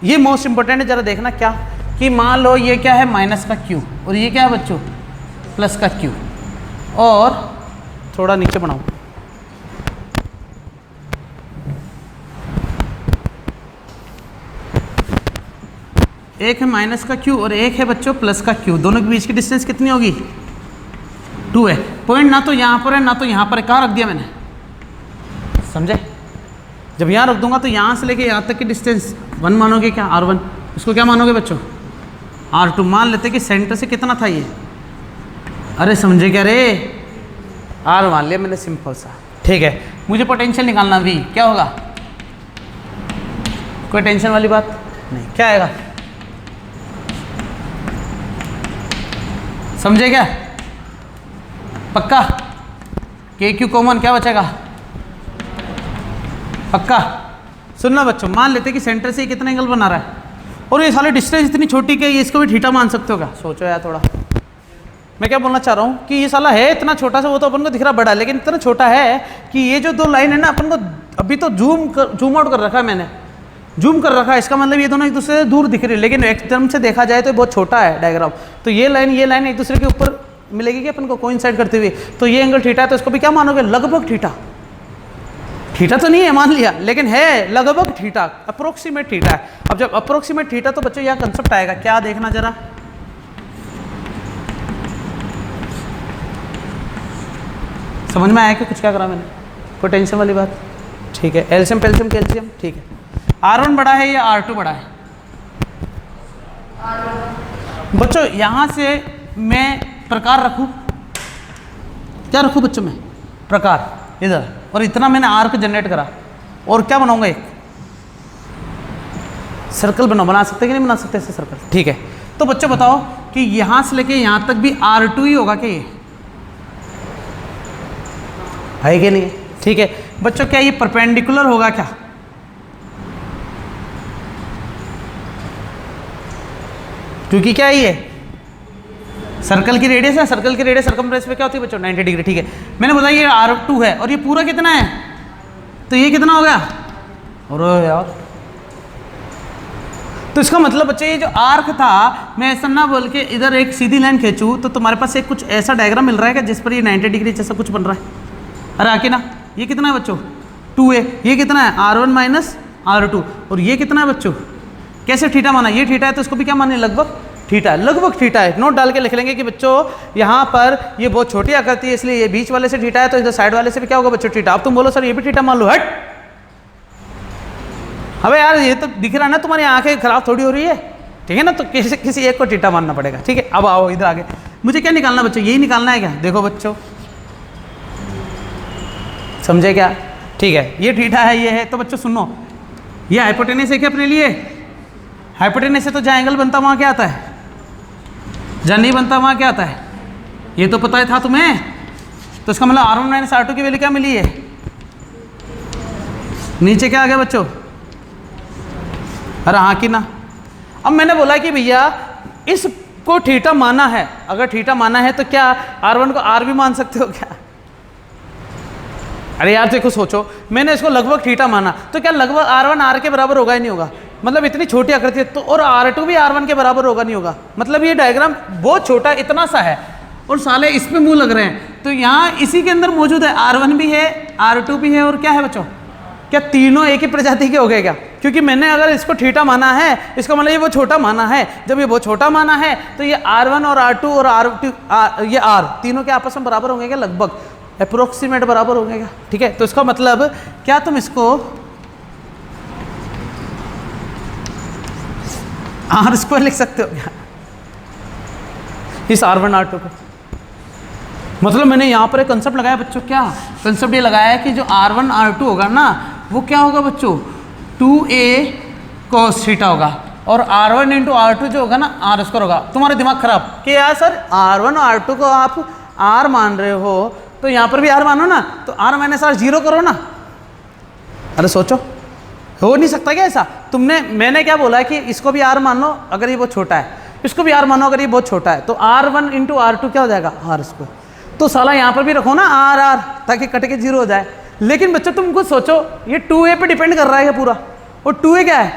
ये मोस्ट इंपॉर्टेंट है। जरा देखना क्या, कि मान लो ये क्या है माइनस का क्यू और ये क्या है बच्चों प्लस का क्यू, और थोड़ा नीचे बनाओ, एक है माइनस का क्यू और एक है बच्चों प्लस का क्यू। दोनों के बीच की डिस्टेंस कितनी होगी, 2 है। पॉइंट ना तो यहाँ पर है ना तो यहाँ पर है, कहाँ रख दिया मैंने, समझे। जब यहाँ रख दूंगा तो यहाँ से लेके यहाँ तक की डिस्टेंस 1 मानोगे क्या, R1। इसको क्या मानोगे बच्चों, R2। मान लेते कि सेंटर से कितना था ये, अरे समझे क्या रे, R मान लिया मैंने, सिंपल सा। ठीक है, मुझे पोटेंशियल निकालना भी, क्या होगा, कोई टेंशन वाली बात नहीं, क्या आएगा, समझे क्या, पक्का। के क्यू कॉमन, क्या बचेगा, पक्का। सुनना बच्चों, मान लेते कि सेंटर से कितना एंगल बना रहा है और ये सारी डिस्टेंस इतनी छोटी कि इसको भी थीटा मान सकते हो क्या, सोचो यार थोड़ा। मैं क्या बोलना चाह रहा हूँ कि ये साला है इतना छोटा सा, वो तो अपन को दिख रहा बड़ा, लेकिन इतना छोटा है कि ये जो 2 लाइन है ना, अपन को अभी तो जूम आउट कर रखा है मैंने, जूम कर रखा है। इसका मतलब ये दोनों एक दूसरे से दूर दिख रही है, लेकिन एकदम से देखा जाए तो बहुत छोटा है डायग्राम। तो ये लाइन एक दूसरे के ऊपर मिलेगी कि अपन को कोइंसाइड करते हुए, तो ये एंगल थीटा है, तो इसको भी क्या मानोगे, लगभग थीटा। थीटा तो नहीं है मान लिया, लेकिन है लगभग थीटा, अप्रोक्सीमेट थीटा है। अब जब अप्रोक्सीमेट थीटा तो बच्चों यहाँ कंसेप्ट आएगा, क्या देखना जरा, समझ में आया कि कुछ क्या करा मैंने, पोटेंशियल वाली बात। ठीक है, एल्शियम पेल्शियम कैल्शियम, ठीक है। R1 बड़ा है या R2 बड़ा है बच्चों। यहाँ से मैं प्रकार रखूँ, क्या रखूँ बच्चों में, प्रकार इधर, और इतना मैंने आर्क जनरेट करा, और क्या बनाऊंगा, एक सर्कल बना सकते कि नहीं बना सकते ऐसे सर्कल। ठीक है, तो बच्चों बताओ कि यहाँ से लेके यहाँ तक भी R2 ही होगा क्या, ये है कि नहीं। ठीक है बच्चों, क्या ये परपेंडिकुलर होगा क्या, क्योंकि क्या है ये सर्कल की रेडियस है, सर्कल की रेडियस सर्कमफ्रेंस पे क्या होती है बच्चों, 90 डिग्री। ठीक है, मैंने बताया ये R2 है और ये पूरा कितना है, तो ये कितना हो गया, और यार तो इसका मतलब बच्चे ये जो आर्क था, मैं ऐसा ना बोल के इधर एक सीधी लाइन खींचूं तो तुम्हारे पास एक कुछ ऐसा डायग्राम मिल रहा है क्या जिस पर ये 90 डिग्री जैसा कुछ बन रहा है। अरे आके ना, ये कितना है बच्चों, 2 है, ये कितना है R1 माइनस R2, और ये कितना है बच्चों, कैसे थीटा माना, ये थीटा है तो इसको भी क्या माने, लगभग थीटा है, लगभग थीटा है। नोट डाल के लिख लेंगे कि बच्चों यहाँ पर ये बहुत छोटी आकृति है, इसलिए ये बीच वाले से थीटा है, तो इधर साइड वाले से भी क्या होगा बच्चों, थीटा। अब तुम बोलो सर ये भी थीटा मान लो, हट, अबे यार ये तो दिख रहा है ना, तुम्हारी आंखें खराब थोड़ी हो रही है, ठीक है ना, तो किसी एक को थीटा मानना पड़ेगा। ठीक है, अब आओ इधर आगे, मुझे क्या निकालना बच्चों, यही निकालना है क्या, देखो बच्चों समझे क्या। ठीक है, ये थीटा है, ये है, तो बच्चों सुनो, ये हाइपोटेनस है क्या अपने लिए, हाइपोटेनस से तो जहाँ एंगल बनता वहाँ क्या आता है, जहाँ नहीं बनता वहाँ क्या आता है, ये तो पता ही था तुम्हें। तो इसका मतलब R1 माइनस R2 की वैल्यू क्या मिली है, नीचे क्या आ गया बच्चों, अरे हाँ कि ना। अब मैंने बोला कि भैया इसको थीटा माना है, अगर थीटा माना है तो क्या R1 को R भी मान सकते हो क्या। अरे यार देखो सोचो, मैंने इसको लगभग थीटा माना तो क्या लगभग R1 R के बराबर होगा ही नहीं होगा, मतलब इतनी छोटी आकृति है तो, और R2 भी R1 के बराबर होगा नहीं होगा, मतलब ये डायग्राम बहुत छोटा इतना सा है और साले इस पे मुंह लग रहे हैं। तो यहाँ इसी के अंदर मौजूद है, R1 भी है, R2 भी है, और क्या है बच्चों, क्या तीनों एक ही प्रजाति के हो गए क्या, क्योंकि मैंने अगर इसको थीटा माना है, इसका मतलब ये वो छोटा माना है। जब ये वो छोटा माना है तो ये R1 और R2 और R2 ये R तीनों के आपस में बराबर होंगे क्या, लगभग अप्रोक्सीमेट बराबर होंगे क्या। ठीक है, तो इसका मतलब क्या तुम इसको R² लिख सकते हो क्या, इस R1 R2 को। मतलब मैंने यहाँ पर एक कंसेप्ट लगाया बच्चों, क्या कंसेप्ट ये लगाया है कि जो R1 R2 होगा ना वो क्या होगा बच्चों, 2a cos थीटा होगा, और R1 इंटू R2 जो होगा ना R² होगा। तुम्हारा दिमाग खराब कि यार सर R1 R2 को आप R मान रहे हो तो यहाँ पर भी R मानो ना, तो R माइनस R 0 करो ना। अरे सोचो, हो नहीं सकता क्या ऐसा? तुमने, मैंने क्या बोला है कि इसको भी R मान लो अगर ये बहुत छोटा है, इसको भी R मानो अगर ये बहुत छोटा है, तो R1 इंटू R2 क्या हो जाएगा, R²। तो साला यहाँ पर भी रखो ना R ताकि कट के 0 हो जाए। लेकिन बच्चों तुम खुद सोचो, ये 2a पे डिपेंड कर रहा है पूरा, और 2a क्या है,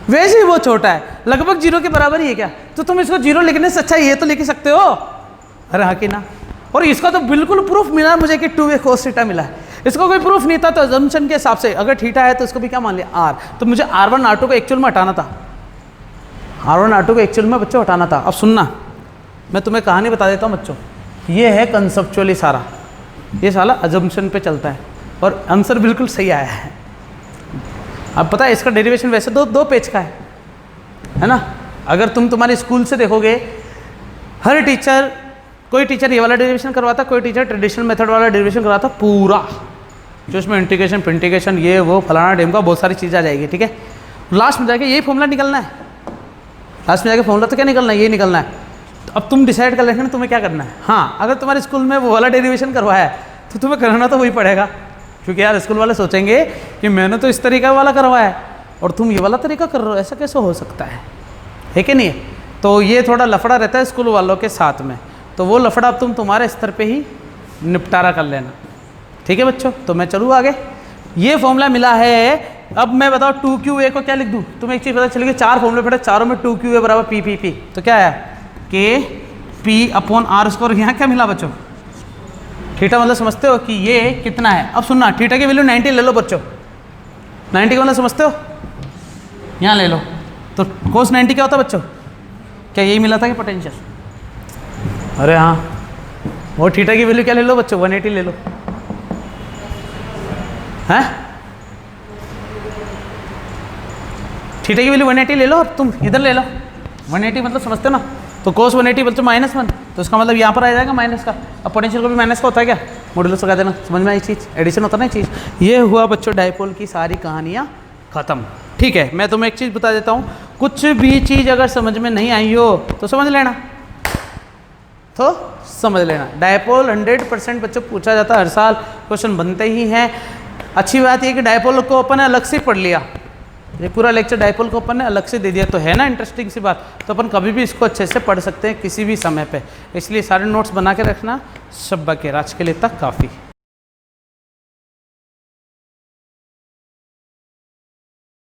वैसे ही बहुत छोटा है, लगभग 0 के बराबर ही है क्या, तो तुम इसको 0 लिखने से अच्छा ये तो लिख सकते हो। अरे हाँ कि ना। और इसका तो बिल्कुल प्रूफ मिला मुझे कि 2a cos थीटा मिला है। इसका कोई प्रूफ नहीं था, तो अजम्पशन के हिसाब से अगर थीटा है तो इसको भी क्या मान लिया R। तो मुझे R1 R2 को एक्चुअल में हटाना था, R1 R2 को एक्चुअल में बच्चों हटाना था। अब सुनना, मैं तुम्हें कहानी बता देता हूँ बच्चों, ये है कंसेप्चुअली सारा, ये साला अजम्पशन पे चलता है और आंसर बिल्कुल सही आया है। अब पता है इसका डेरिवेशन वैसे दो पेज का है ना। अगर तुम तुम्हारे स्कूल से देखोगे, हर टीचर, कोई टीचर ये वाला डेरिवेशन करवाता, कोई टीचर ट्रेडिशनल मेथड वाला डेरिवेशन करवाता पूरा, जो इसमें इंटीग्रेशन पिंटीग्रेशन ये वो फलाना डेम का बहुत सारी चीज़ आ जाएगी, ठीक है। लास्ट में जाके यही फॉर्मूला निकलना है, लास्ट में जाके फॉर्मूला तो क्या निकलना है, ये निकलना है। तो अब तुम डिसाइड कर लेना तुम्हें क्या करना है। हाँ, अगर तुम्हारे स्कूल में वो वाला डेरिवेशन करवाया है तो तुम्हें करना तो वही पड़ेगा, क्योंकि यार स्कूल वाले सोचेंगे कि मैंने तो इस तरीका वाला करवाया है और तुम ये वाला तरीका कर रहे हो, ऐसा कैसे हो सकता है कि नहीं। तो ये थोड़ा लफड़ा रहता है स्कूल वालों के साथ में, तो वो लफड़ा अब तुम तुम्हारे स्तर पे ही निपटारा कर लेना, ठीक है बच्चों। तो मैं चलूँ आगे, ये फॉर्मूला मिला है। अब मैं बताओ 2QA को क्या लिख दूँ, तुम्हें एक चीज़ पता चलेगी, 4 फॉर्मूले पड़े, चारों में 2QA बराबर P। तो क्या है KP/R²। यहाँ क्या मिला बच्चों, थीटा मतलब समझते हो कि ये कितना है। अब सुनना, थीटा की वैल्यू 90 ले लो बच्चों, 90 का मतलब समझते हो, यहाँ ले लो। तो cos 90 क्या होता है बच्चों, क्या यही मिला था कि पोटेंशियल? अरे हाँ, वो थीटा की वैल्यू क्या ले लो बच्चों, 180 ले लो, हैं थीटा की वैल्यू 180 ले लो। अब तुम इधर ले लो, 180 मतलब समझते हो ना। तो cos 180 बच्चों -1, तो इसका मतलब यहाँ पर आ जाएगा माइनस का। अब पोटेंशियल को भी माइनस का होता है क्या, मॉड्यूलस लगा देना, समझ में आई चीज़, एडिशन होता है ना चीज़। ये हुआ बच्चों डायपोल की सारी कहानियाँ ख़त्म, ठीक है। मैं तुम्हें एक चीज़ बता देता हूँ, कुछ भी चीज़ अगर समझ में नहीं आई हो तो समझ लेना, तो समझ लेना। डायपोल 100% बच्चों पूछा जाता है, हर साल क्वेश्चन बनते ही हैं। अच्छी बात यह कि डायपोल को अपन ने अलग से पढ़ लिया, ये पूरा लेक्चर डायपोल को अपन ने अलग से दे दिया, तो है ना इंटरेस्टिंग सी बात। तो अपन कभी भी इसको अच्छे से पढ़ सकते हैं किसी भी समय पे, इसलिए सारे नोट्स बना के रखना, शब्बा के राज के लिए तक काफ़ी।